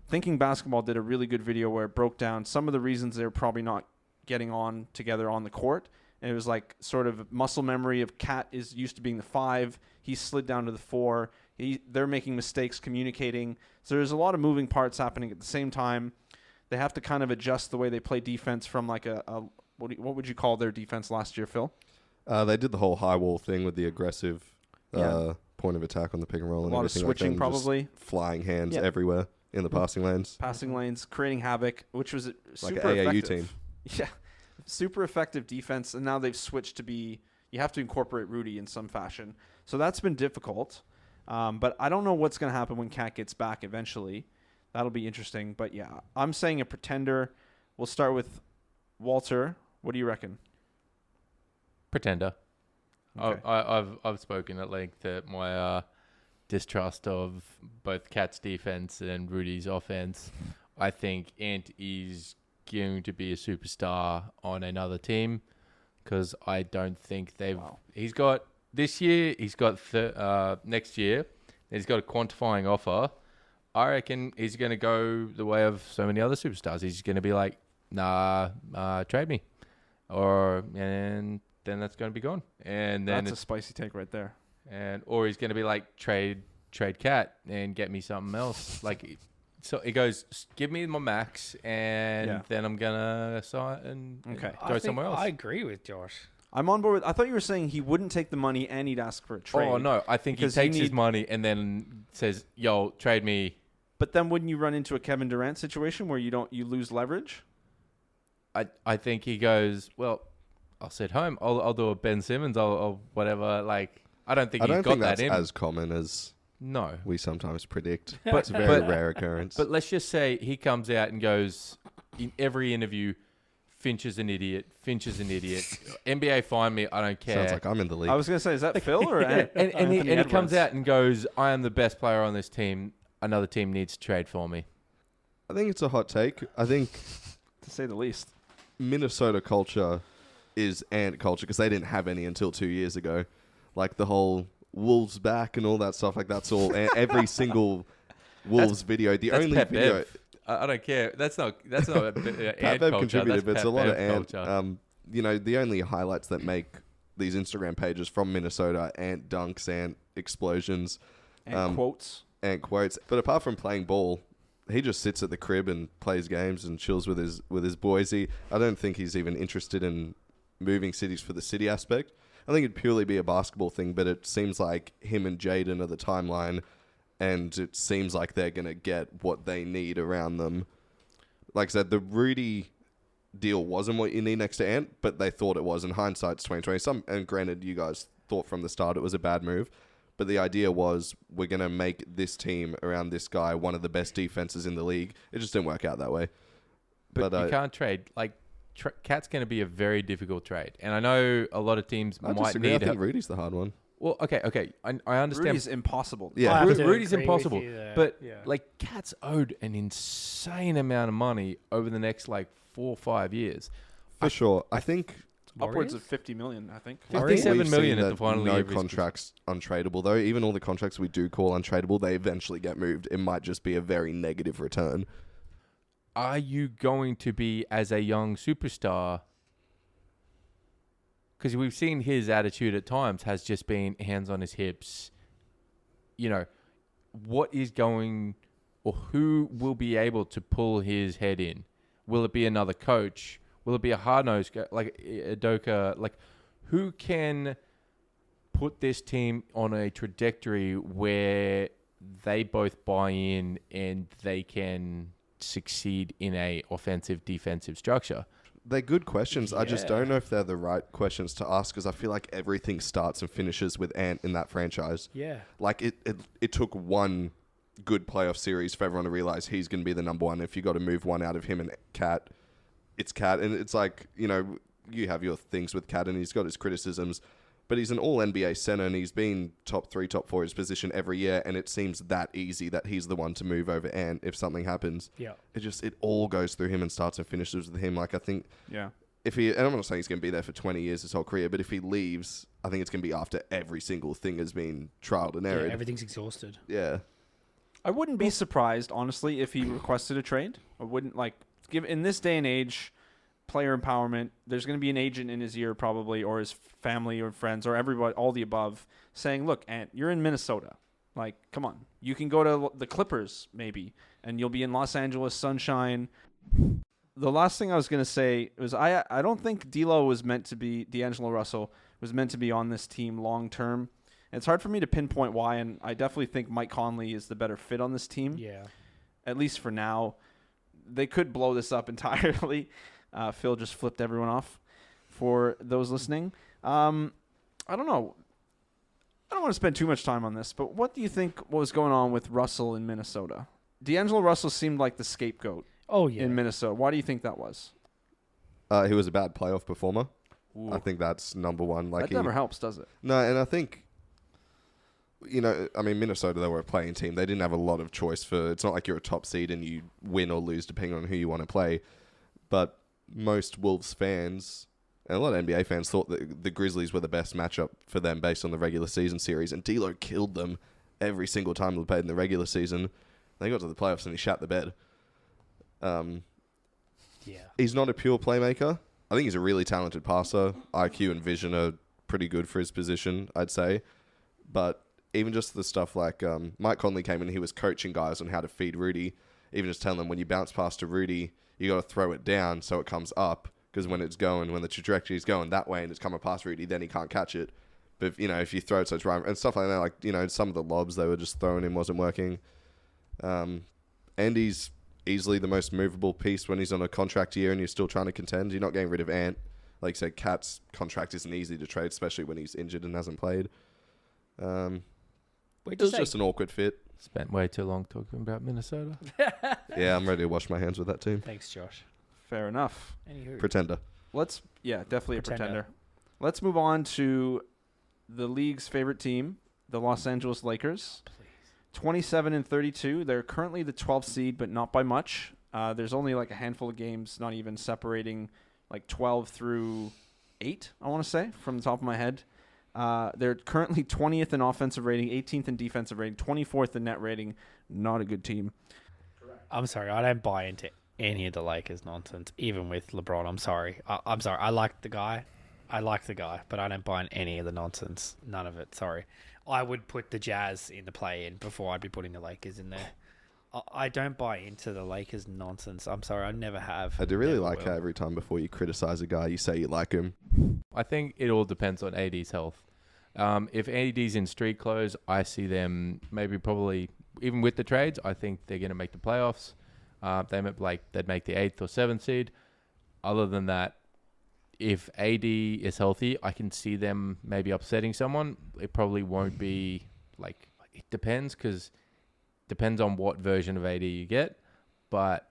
S1: Thinking Basketball did a really good video where it broke down some of the reasons they were probably not getting on together on the court. And it was like sort of muscle memory of Cat is used to being the 5. He slid down to the 4. They're making mistakes communicating. So there's a lot of moving parts happening at the same time. They have to kind of adjust the way they play defense from like what would you call their defense last year, Phil?
S2: They did the whole high wall thing with the aggressive point of attack on the pick and roll.
S1: A lot of switching probably.
S2: Flying hands everywhere in the passing lanes.
S1: Passing lanes, creating havoc, which was
S2: Like
S1: super
S2: an AAU
S1: effective.
S2: team.
S1: Yeah. super effective defense, and now they've switched to be you have to incorporate Rudy in some fashion. So that's been difficult. But I don't know what's going to happen when Cat gets back eventually. That'll be interesting. But yeah, I'm saying a pretender. We'll start with Walter. What do you reckon?
S3: Pretender.
S1: Okay.
S3: I've spoken at length that my distrust of both Cat's defense and Rudy's offense. I think Ant is going to be a superstar on another team because I don't think they've.
S1: Wow.
S3: He's got this year. He's got next year. He's got a quantifying offer. I reckon he's going to go the way of so many other superstars. He's going to be like, nah, trade me, and then that's going to be gone. And then
S1: That's a spicy take right there.
S3: or he's going to be like trade Cat and get me something else. Like, so it goes, give me my max, and then I'm gonna sign and go somewhere else.
S4: I agree with Josh.
S1: I'm on board with. I thought you were saying he wouldn't take the money and he'd ask for a trade.
S3: Oh no, I think he takes his money and then says, "Yo, trade me."
S1: But then wouldn't you run into a Kevin Durant situation where you lose leverage?
S3: I think he goes, well, I'll sit home. I'll do a Ben Simmons. I'll whatever. Like, I don't think he's got that in.
S2: That's as common as
S3: no
S2: we sometimes predict.
S3: But
S2: It's a very rare occurrence.
S3: But let's just say he comes out and goes in every interview, Finch is an idiot. NBA, find me. I don't care.
S2: Sounds like I'm in the league.
S1: I was gonna say, is that Phil or
S3: and he comes out and goes, I am the best player on this team. Another team needs to trade for me.
S2: I think it's a hot take. I think,
S1: to say the least,
S2: Minnesota culture is Ant culture because they didn't have any until 2 years ago. Like the whole Wolves back and all that stuff. Like that's all. Every single Wolves video. The only
S3: Pep
S2: video.
S3: Bev. I don't care. That's not
S2: Pat
S3: Ant
S2: Bev
S3: culture.
S2: contributed, but it's a lot of Ant.
S3: culture.
S2: The only highlights that make these Instagram pages from Minnesota, Ant dunks, Ant explosions,
S1: and quotes.
S2: Ant quotes. But apart from playing ball, he just sits at the crib and plays games and chills with his boys. I don't think he's even interested in moving cities for the city aspect. I think it'd purely be a basketball thing, but it seems like him and Jaden are the timeline, and it seems like they're going to get what they need around them. Like I said, the Rudy deal wasn't what you need next to Ant, but they thought it was. In hindsight, it's 2020. And granted, you guys thought from the start it was a bad move, but the idea was we're going to make this team around this guy one of the best defenses in the league. It just didn't work out that way.
S3: But you can't trade. Like, Cat's going to be a very difficult trade. And I know a lot of teams might need...
S2: I think Rudy's the hard one.
S3: Well, okay. I understand.
S1: Rudy's impossible.
S2: Yeah.
S3: Rudy's impossible. But,
S4: yeah.
S3: Cat's owed an insane amount of money over the next, 4 or 5 years.
S2: For sure. I think...
S1: Upwards of 50 million, I think.
S3: 57 million at the final
S2: no
S3: year.
S2: Contracts untradeable, though. Even all the contracts we do call untradeable, they eventually get moved. It might just be a very negative return.
S3: Are you going to be, as a young superstar... Because we've seen his attitude at times has just been hands on his hips. What is going... Or who will be able to pull his head in? Will it be another coach? Will it be a hard-nosed guy like Udoka? Like, who can put this team on a trajectory where they both buy in and they can succeed in a offensive-defensive structure?
S2: They're good questions.
S4: Yeah.
S2: I just don't know if they're the right questions to ask because I feel like everything starts and finishes with Ant in that franchise.
S4: Yeah.
S2: Like, it took one good playoff series for everyone to realize he's going to be the number one. If you got to move one out of him and Cat... It's Cat, and it's like, you have your things with Cat, and he's got his criticisms, but he's an all-NBA center, and he's been top 3, top 4 his position every year, and it seems that easy that he's the one to move over Ant if something happens.
S4: Yeah.
S2: It all goes through him and starts and finishes with him. Like, I think
S1: Yeah.
S2: and I'm not saying he's going to be there for 20 years his whole career, but if he leaves, I think it's going to be after every single thing has been trialed and errored.
S4: Everything's exhausted.
S2: Yeah.
S1: I wouldn't be surprised, honestly, if he requested a trade. I wouldn't, give in this day and age, player empowerment, there's going to be an agent in his ear probably, or his family or friends or everybody, all the above, saying, look, Ant, you're in Minnesota. Come on. You can go to the Clippers, maybe, and you'll be in Los Angeles sunshine. The last thing I was going to say was I don't think D'Angelo Russell was meant to be on this team long term. It's hard for me to pinpoint why, and I definitely think Mike Conley is the better fit on this team.
S4: Yeah.
S1: At least for now. They could blow this up entirely. Phil just flipped everyone off for those listening. I don't know. I don't want to spend too much time on this, but what do you think was going on with Russell in Minnesota? D'Angelo Russell seemed like the scapegoat in Minnesota. Why do you think that was?
S2: He was a bad playoff performer.
S1: Ooh.
S2: I think that's number one. Like
S1: that never helps, does it?
S2: No, and I think, Minnesota, they were a playing team. They didn't have a lot of choice it's not like you're a top seed and you win or lose depending on who you want to play. But most Wolves fans and a lot of NBA fans thought that the Grizzlies were the best matchup for them based on the regular season series. And D'Lo killed them every single time they played in the regular season. They got to the playoffs and he shat the bed. He's not a pure playmaker. I think he's a really talented passer. IQ and vision are pretty good for his position, I'd say. But even just the stuff like Mike Conley came in, he was coaching guys on how to feed Rudy. Even just telling them when you bounce past to Rudy, you got to throw it down so it comes up. Because when the trajectory is going that way and it's coming past Rudy, then he can't catch it. But, if you throw it so it's right, and stuff like that, some of the lobs they were just throwing in wasn't working. Andy's easily the most movable piece when he's on a contract year and you're still trying to contend. You're not getting rid of Ant. Like you said, Cat's contract isn't easy to trade, especially when he's injured and hasn't played. It was just an awkward fit.
S3: Spent way too long talking about Minnesota.
S2: Yeah, I'm ready to wash my hands with that team.
S4: Thanks, Josh.
S1: Fair enough.
S4: Anywho.
S2: Pretender.
S1: Definitely a pretender. Let's move on to the league's favorite team, the Los Angeles Lakers. 27-32. They're currently the 12th seed, but not by much. There's only like a handful of games, not even separating like 12 through 8, I want to say, from the top of my head. They're currently 20th in offensive rating, 18th in defensive rating, 24th in net rating. Not a good team.
S4: I'm sorry. I don't buy into any of the Lakers nonsense, even with LeBron. I'm sorry. I'm sorry. I like the guy, but I don't buy in any of the nonsense. None of it. Sorry. I would put the Jazz in the play-in before I'd be putting the Lakers in there. I don't buy into the Lakers nonsense. I'm sorry, I never have.
S2: I do really like how every time before you criticize a guy, you say you like him.
S3: I think it all depends on AD's health. If AD's in street clothes, I see them probably, even with the trades, I think they're going to make the playoffs. They'd make the 8th or 7th seed. Other than that, if AD is healthy, I can see them maybe upsetting someone. It probably won't be it depends on what version of AD you get. But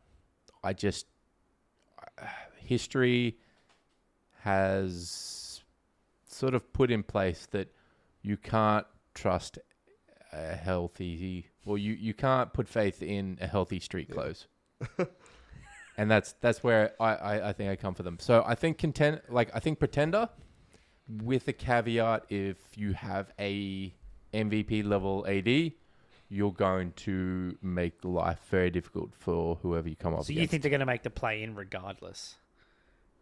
S3: history has sort of put in place that you can't trust a healthy, or you can't put faith in a healthy street clothes. And that's where I think I come for them. So I think pretender, with the caveat if you have a MVP level AD, you're going to make life very difficult for whoever you come up against.
S4: So you think they're going to make the play-in regardless?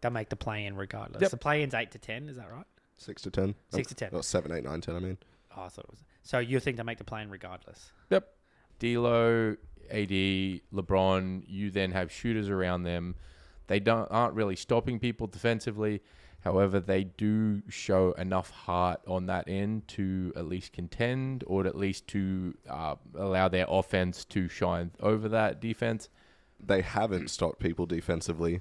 S4: They'll make the play-in regardless.
S3: Yep.
S4: The play-in's 8 to 10, is that right?
S2: 6 to 10.
S4: 6 to 10.
S2: Or 7, 8, 9, 10, I mean.
S4: Oh, I thought it was. So you think they make the play-in regardless?
S3: Yep. D'Lo, AD, LeBron, you then have shooters around them. They aren't really stopping people defensively. However, they do show enough heart on that end to at least contend, or at least to allow their offense to shine over that defense.
S2: They haven't stopped people defensively,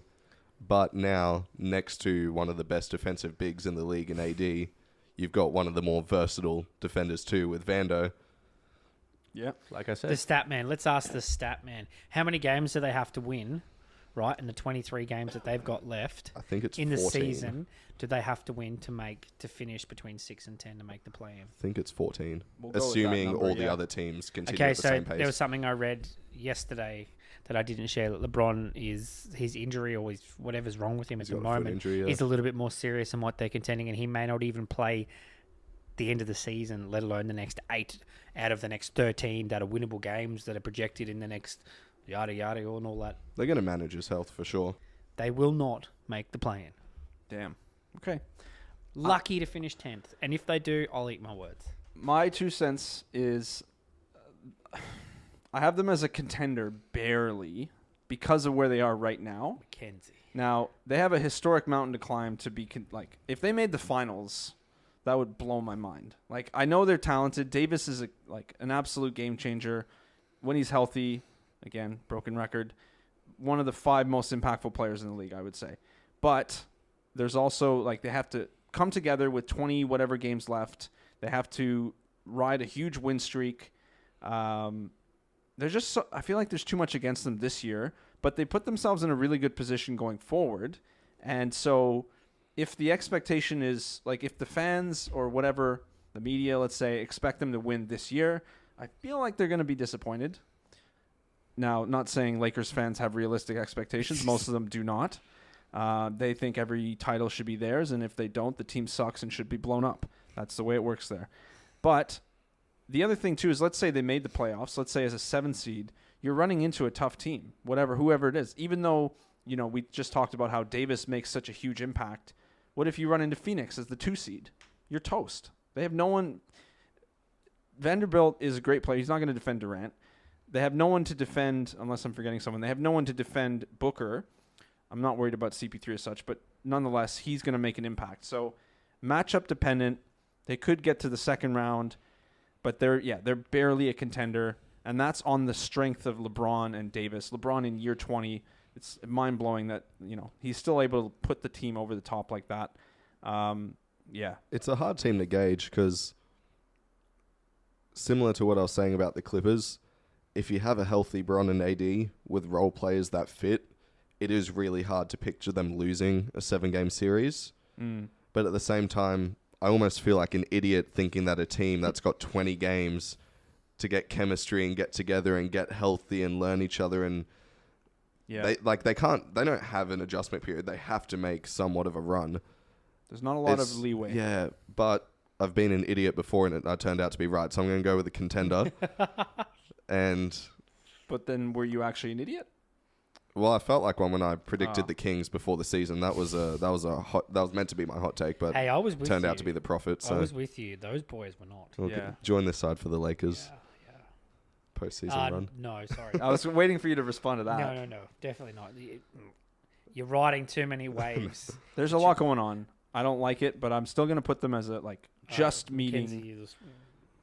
S2: but now, next to one of the best defensive bigs in the league in AD, you've got one of the more versatile defenders too with Vando.
S1: Yeah,
S3: like I said.
S4: The stat man. Let's ask the stat man. How many games do they have to win, right, in the 23 games that they've got left?
S2: I think it's
S4: in
S2: 14.
S4: the season. Do they have to win to finish between 6 and 10 to make the play-in?
S2: I think it's 14,
S1: We'll go with
S2: assuming
S1: that number,
S2: all the other teams continue
S4: Okay,
S2: at the
S4: so
S2: same pace.
S4: there was something I read yesterday that I didn't share. That LeBron his injury or whatever's wrong with him
S2: He's
S4: at the
S2: got a foot
S4: moment
S2: injury,
S4: is a little bit more serious than what they're contending, and he may not even play the end of the season, let alone the next 8 out of the next 13 that are winnable games that are projected in the next yada yada and all that.
S2: They're going to manage his health for sure.
S4: They will not make the play-in.
S1: Damn. Okay.
S4: Lucky to finish 10th, and if they do, I'll eat my words.
S1: My 2 cents is I have them as a contender barely because of where they are right now.
S4: Mackenzie.
S1: Now, they have a historic mountain to climb to be if they made the finals, that would blow my mind. I know they're talented. Davis is an absolute game changer when he's healthy. Again, broken record. One of the 5 most impactful players in the league, I would say. But there's also, like, they have to come together with 20 whatever games left. They have to ride a huge win streak. There's just I feel like there's too much against them this year, but they put themselves in a really good position going forward. And so if the expectation is, like, if the fans or whatever, the media, let's say, expect them to win this year, I feel like they're going to be disappointed. Now, not saying Lakers fans have realistic expectations. Most of them do not. They think every title should be theirs, and if they don't, the team sucks and should be blown up. That's the way it works there. But the other thing, too, is let's say they made the playoffs. Let's say as a 7 seed, you're running into a tough team, whoever it is. Even though, you know, we just talked about how Davis makes such a huge impact. What if you run into Phoenix as the 2 seed? You're toast. They have no one. Vanderbilt is a great player. He's not going to defend Durant. They have no one to defend, unless I'm forgetting someone. They have no one to defend Booker. I'm not worried about CP3 as such, but nonetheless, he's going to make an impact. So matchup dependent. They could get to the second round, but they're barely a contender, and that's on the strength of LeBron and Davis. LeBron in year 20, it's mind-blowing that, you know, he's still able to put the team over the top like that. Yeah.
S2: It's a hard team to gauge because, similar to what I was saying about the Clippers, if you have a healthy Bron and AD with role players that fit, it is really hard to picture them losing a 7-game series. But at the same time, I almost feel like an idiot thinking that a team that's got 20 games to get chemistry and get together and get healthy and learn each other, and they don't have an adjustment period. They have to make somewhat of a run.
S1: There's not a lot of leeway.
S2: Yeah, but I've been an idiot before and I turned out to be right, so I'm going to go with a contender.
S1: But then were you actually an idiot?
S2: Well, I felt like one when I predicted the Kings before the season. That was meant to be my hot take, but
S4: Hey, I was with
S2: turned
S4: you.
S2: out to be the prophet. So
S4: I was with you. Those boys were not.
S2: we'll
S1: Yeah.
S2: join this side for the Lakers
S4: Yeah.
S2: postseason run.
S4: No, sorry.
S1: I was waiting for you to respond to that.
S4: No, definitely not. You're riding too many waves.
S1: There's a lot going on. I don't like it, but I'm still going to put them as a just meeting.
S4: Mackenzie is-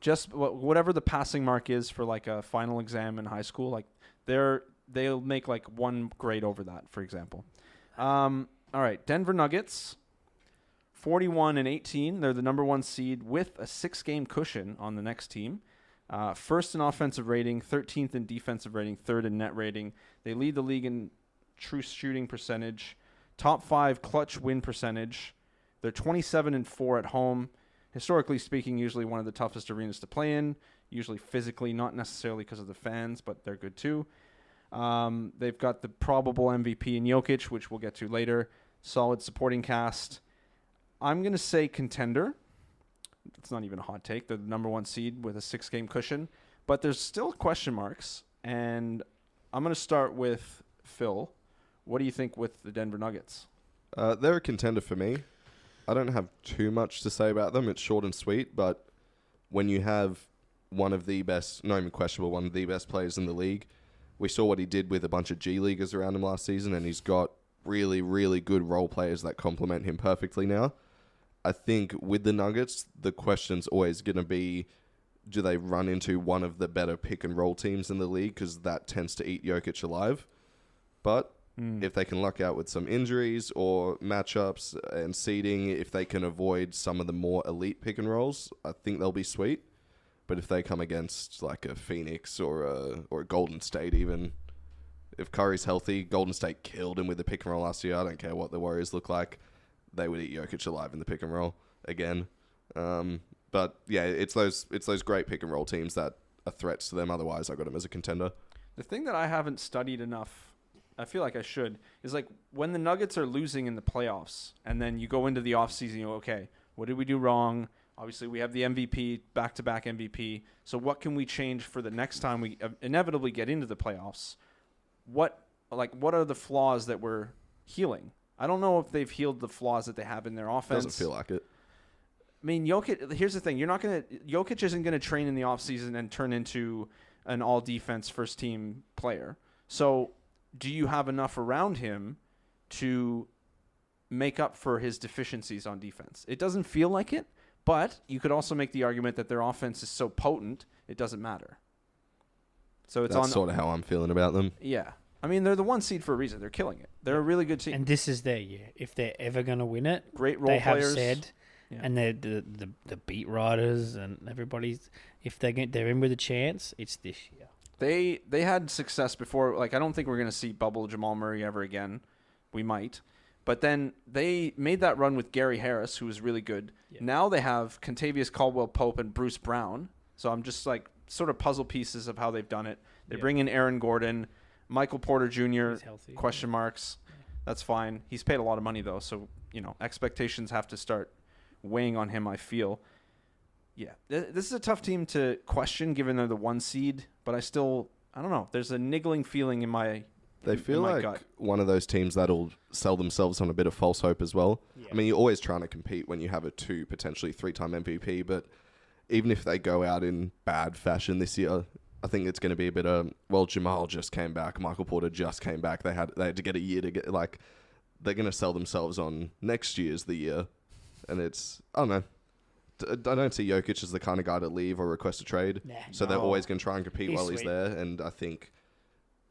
S1: Just whatever the passing mark is for like a final exam in high school, like they'll make like 1 grade over that, for example. All right, Denver Nuggets, 41-18. They're the number 1 seed with a 6-game cushion on the next team. First in offensive rating, 13th in defensive rating, 3rd in net rating. They lead the league in true shooting percentage, top 5 clutch win percentage. They're 27-4 at home. Historically speaking, usually one of the toughest arenas to play in, usually physically, not necessarily because of the fans, but they're good too. They've got the probable MVP in Jokic, which we'll get to later. Solid supporting cast. I'm going to say contender. It's not even a hot take. They're the number 1 seed with a 6-game cushion, but there's still question marks, and I'm going to start with Phil. What do you think with the Denver Nuggets?
S2: They're a contender for me. I don't have too much to say about them. It's short and sweet, but when you have one of the best, not even questionable, one of the best players in the league, we saw what he did with a bunch of G Leaguers around him last season, and he's got really, really good role players that complement him perfectly now. I think with the Nuggets, the question's always going to be, do they run into one of the better pick and roll teams in the league? Because that tends to eat Jokic alive. But if they can luck out with some injuries or matchups and seeding, if they can avoid some of the more elite pick and rolls, I think they'll be sweet. But if they come against like a Phoenix or a Golden State, even if Curry's healthy, Golden State killed him with the pick and roll last year. I don't care what the Warriors look like. They would eat Jokic alive in the pick and roll again. But yeah, it's those great pick and roll teams that are threats to them. Otherwise, I got them as a contender.
S1: The thing that I haven't studied enough, I feel like I should, is like when the Nuggets are losing in the playoffs and then you go into the offseason, you go, okay, what did we do wrong? Obviously, we have the MVP, back-to-back MVP. So what can we change for the next time we inevitably get into the playoffs? What are the flaws that we're healing? I don't know if they've healed the flaws that they have in their offense.
S2: Doesn't feel like it.
S1: I mean, Jokic, here's the thing. Jokic isn't going to train in the offseason and turn into an all-defense first-team player. So do you have enough around him to make up for his deficiencies on defense? It doesn't feel like it, but you could also make the argument that their offense is so potent, it doesn't matter. So it's
S2: That's sort of how I'm feeling about them.
S1: Yeah. I mean, they're the 1 seed for a reason. They're killing it. They're a really good team.
S4: And this is their year. If they're ever going to win it,
S1: Great role
S4: they have
S1: players.
S4: said,
S1: Yeah.
S4: and they're the beat writers and everybody's, if they're in with a chance, it's this year.
S1: They had success before. Like, I don't think we're going to see bubble Jamal Murray ever again. We might. But then they made that run with Gary Harris, who was really good.
S4: Yeah.
S1: Now they have Contavious Caldwell-Pope and Bruce Brown. So I'm just like sort of puzzle pieces of how they've done it. They bring in Aaron Gordon, Michael Porter Jr.,
S4: He's healthy.
S1: question marks. That's fine. He's paid a lot of money, though. So, expectations have to start weighing on him, I feel. Yeah, this is a tough team to question given they're the 1 seed. But I don't know. There's a niggling feeling in my
S2: They feel
S1: my
S2: like
S1: gut.
S2: one of those teams that'll sell themselves on a bit of false hope as well.
S4: Yeah.
S2: I mean, you're always trying to compete when you have a 2, potentially 3-time MVP, but even if they go out in bad fashion this year, I think it's going to be a bit of, well, Jamal just came back, Michael Porter just came back. They had to get a year to get, like, they're going to sell themselves on next year's the year. And it's, I don't know. I don't see Jokic as the kind of guy to leave or request a trade.
S4: Nah.
S2: So they're always going to try and compete
S4: He's
S2: while he's
S4: sweet.
S2: there. And I think,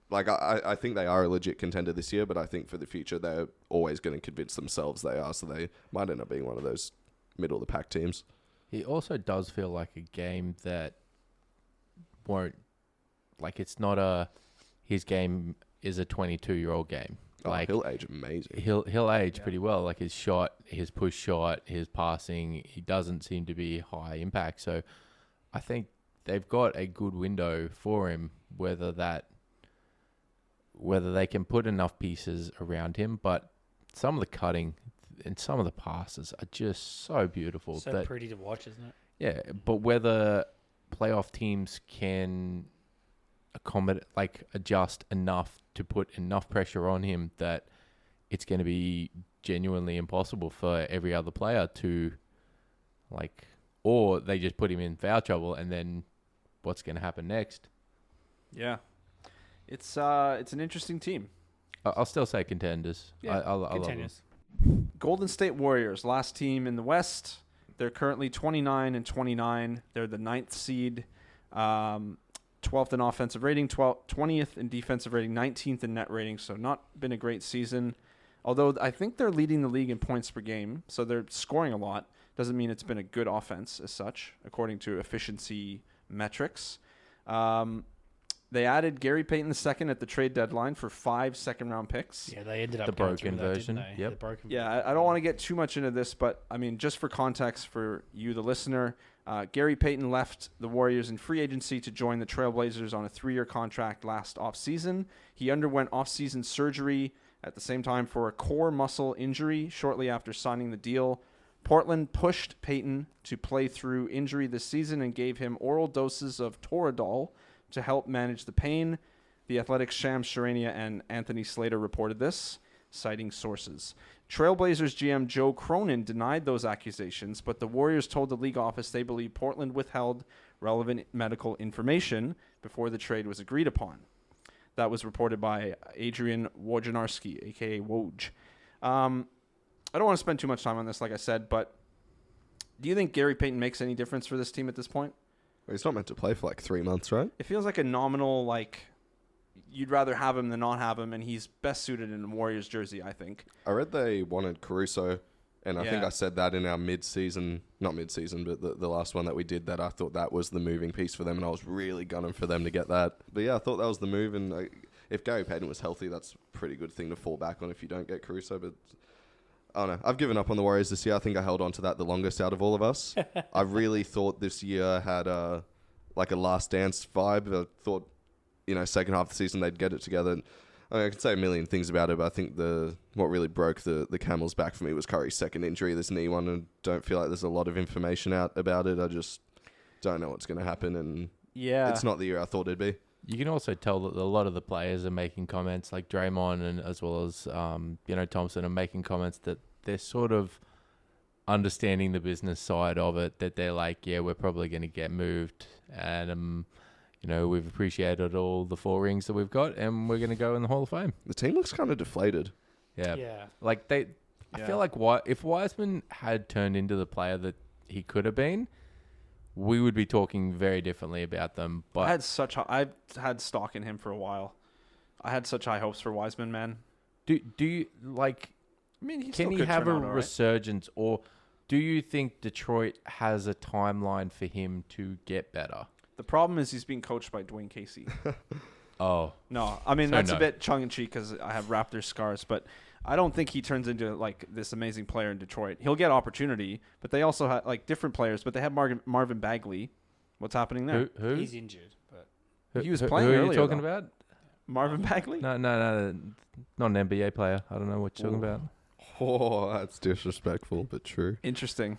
S2: like, I think they are a legit contender this year, but I think for the future, they're always going to convince themselves they are. So they might end up being one of those middle-of-the-pack teams.
S3: He also does feel like a game that won't, like, it's not his game is a 22-year-old game.
S2: Oh,
S3: Like,
S2: he'll age amazing.
S3: he'll age pretty well. Like, his shot, his push shot, his passing, he doesn't seem to be high impact. So I think they've got a good window for him, whether they can put enough pieces around him. But some of the cutting and some of the passes are just so beautiful.
S4: So pretty to watch, isn't it?
S3: Yeah, but whether playoff teams can adjust enough to put enough pressure on him that it's going to be genuinely impossible for every other player to, or they just put him in foul trouble, and then what's going to happen next?
S1: Yeah. It's an interesting team.
S3: I'll still say contenders.
S4: Yeah,
S3: I love them.
S4: contenders.
S1: Golden State Warriors, last team in the West. They're currently 29-29. They're the 9th seed, 12th in offensive rating, 20th in defensive rating, 19th in net rating. So not been a great season. Although I think they're leading the league in points per game, so they're scoring a lot. Doesn't mean it's been a good offense as such, according to efficiency metrics. They added Gary Payton II at the trade deadline for 5 second-round picks.
S4: Yeah, they ended up
S3: The
S4: going through
S3: broken
S4: that,
S3: version.
S4: didn't they?
S3: Yep.
S4: The broken
S1: Yeah, I don't want to get too much into this, but I mean, just for context for you, the listener, Gary Payton left the Warriors in free agency to join the Trailblazers on a 3-year contract last offseason. He underwent offseason surgery at the same time for a core muscle injury shortly after signing the deal. Portland pushed Payton to play through injury this season and gave him oral doses of Toradol to help manage the pain. The Athletics' Shams Charania and Anthony Slater reported this, citing sources. Trailblazers GM Joe Cronin denied those accusations, but the Warriors told the league office they believe Portland withheld relevant medical information before the trade was agreed upon. That was reported by Adrian Wojnarowski, a.k.a. Woj. I don't want to spend too much time on this, like I said, but do you think Gary Payton makes any difference for this team at this point?
S2: Well, he's not meant to play for like 3 months, right?
S1: It feels like a nominal, you'd rather have him than not have him, and he's best suited in a Warriors jersey, I think.
S2: I read they wanted Caruso, and I think
S1: Yeah.
S2: I said that in our not mid-season, but the last one that we did, that I thought that was the moving piece for them, and I was really gunning for them to get that. But yeah, I thought that was the move, and if Gary Payton was healthy, that's a pretty good thing to fall back on if you don't get Caruso, but I don't know. I've given up on the Warriors this year. I think I held on to that the longest out of all of us. I really thought this year had a last dance vibe. I thought, second half of the season they'd get it together. I mean, I could say a million things about it, but I think what really broke the camel's back for me was Curry's second injury, this knee one, and don't feel like there's a lot of information out about it. I just don't know what's going to happen, and it's not the year I thought it'd be.
S3: You can also tell that a lot of the players are making comments, like Draymond and as well as Thompson are making comments that they're sort of understanding the business side of it. That they're like, yeah, we're probably going to get moved, and we've appreciated all the 4 rings that we've got, and we're going to go in the Hall of Fame.
S2: The team looks kind of deflated.
S3: Yeah,
S4: Yeah.
S3: I feel like if Wiseman had turned into the player that he could have been, we would be talking very differently about them. But
S1: I've had stock in him for a while. I had such high hopes for Wiseman, man.
S3: Do you like?
S1: I mean,
S3: Can he have a resurgence, or do you think Detroit has a timeline for him to get better?
S1: The problem is he's being coached by Dwayne Casey.
S3: Oh.
S1: No, I mean,
S3: So
S1: that's
S3: no.
S1: a bit tongue-in-cheek because I have Raptors scars, but I don't think he turns into like this amazing player in Detroit. He'll get opportunity, but they also have like different players, but they have Marvin Bagley. What's happening there?
S3: Who?
S4: He's injured, but
S1: He was playing
S3: Who are you
S1: earlier,
S3: talking
S1: though.
S3: about?
S1: Marvin Bagley?
S3: No, not an NBA player. I don't know what you're talking about.
S2: Oh, that's disrespectful, but true.
S1: Interesting.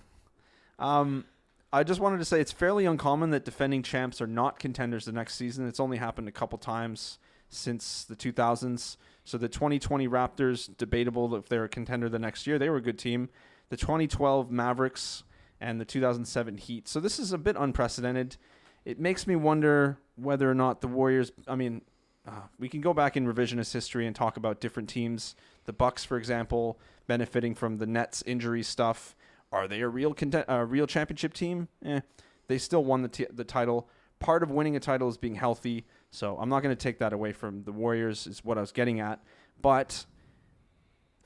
S1: I just wanted to say it's fairly uncommon that defending champs are not contenders the next season. It's only happened a couple times since the 2000s. So the 2020 Raptors, debatable if they're a contender the next year. They were a good team. The 2012 Mavericks and the 2007 Heat. So this is a bit unprecedented. It makes me wonder whether or not the Warriors, I mean, we can go back in revisionist history and talk about different teams. The Bucks, for example, benefiting from the Nets injury stuff. Are they a real championship team? They still won the title. Part of winning a title is being healthy. So I'm not going to take that away from the Warriors is what I was getting at. But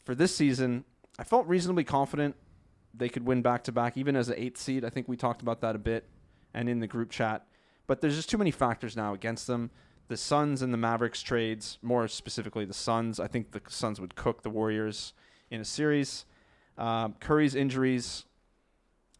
S1: for this season, I felt reasonably confident they could win back-to-back, even as an 8th seed. I think we talked about that a bit and in the group chat. But there's just too many factors now against them. The Suns and the Mavericks trades, more specifically the Suns. I think the Suns would cook the Warriors in a series. Curry's injuries.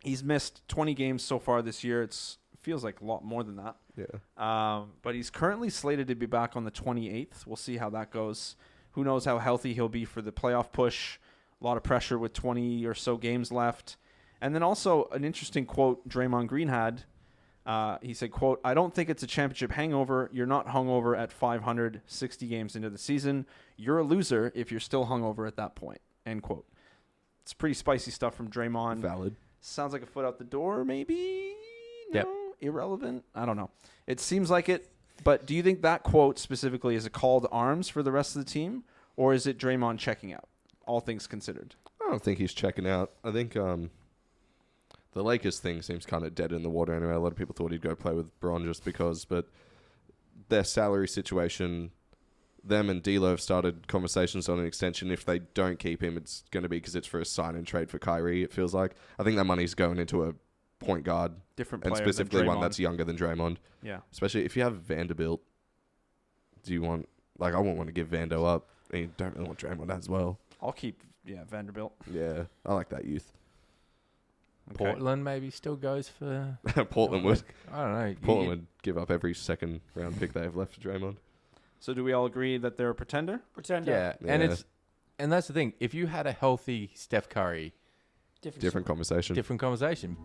S1: He's missed 20 games so far this year. It feels like a lot more than that.
S2: Yeah.
S1: But he's currently slated to be back on the 28th. We'll see how that goes. Who knows how healthy he'll be for the playoff push. A lot of pressure with 20 or so games left. And then also an interesting quote Draymond Green had. He said, quote, "I don't think it's a championship hangover. You're not hungover at 560 games into the season. You're a loser if you're still hungover at that point." End quote. It's pretty spicy stuff from Draymond.
S2: Valid.
S1: Sounds like a foot out the door, maybe? No?
S3: Yep.
S1: Irrelevant? I don't know. It seems like it. But do you think that quote specifically is a call to arms for the rest of the team? Or is it Draymond checking out, all things considered?
S2: I don't think he's checking out. I think the Lakers thing seems kind of dead in the water anyway. A lot of people thought he'd go play with Bron just because, but their salary situation, them and D'Lo have started conversations on an extension. If they don't keep him, it's going to be because it's for a sign and trade for Kyrie, it feels like. I think that money's going into a point guard,
S1: Different
S2: and
S1: player
S2: specifically
S1: than
S2: one
S1: Draymond.
S2: that's younger than Draymond.
S1: Yeah.
S2: Especially if you have Vanderbilt. Do you want, like, I won't want to give Vando up. And you don't really want Draymond as well.
S1: I'll keep, Vanderbilt.
S2: Yeah, I like that youth.
S1: Okay.
S3: Portland maybe still goes for.
S2: Portland would.
S3: I don't know.
S2: Portland would give up every second round pick they have left for Draymond.
S1: So do we all agree that they're a pretender?
S3: Yeah,
S2: Yeah.
S3: and that's the thing. If you had a healthy Steph Curry,
S2: Different conversation.
S3: different conversation.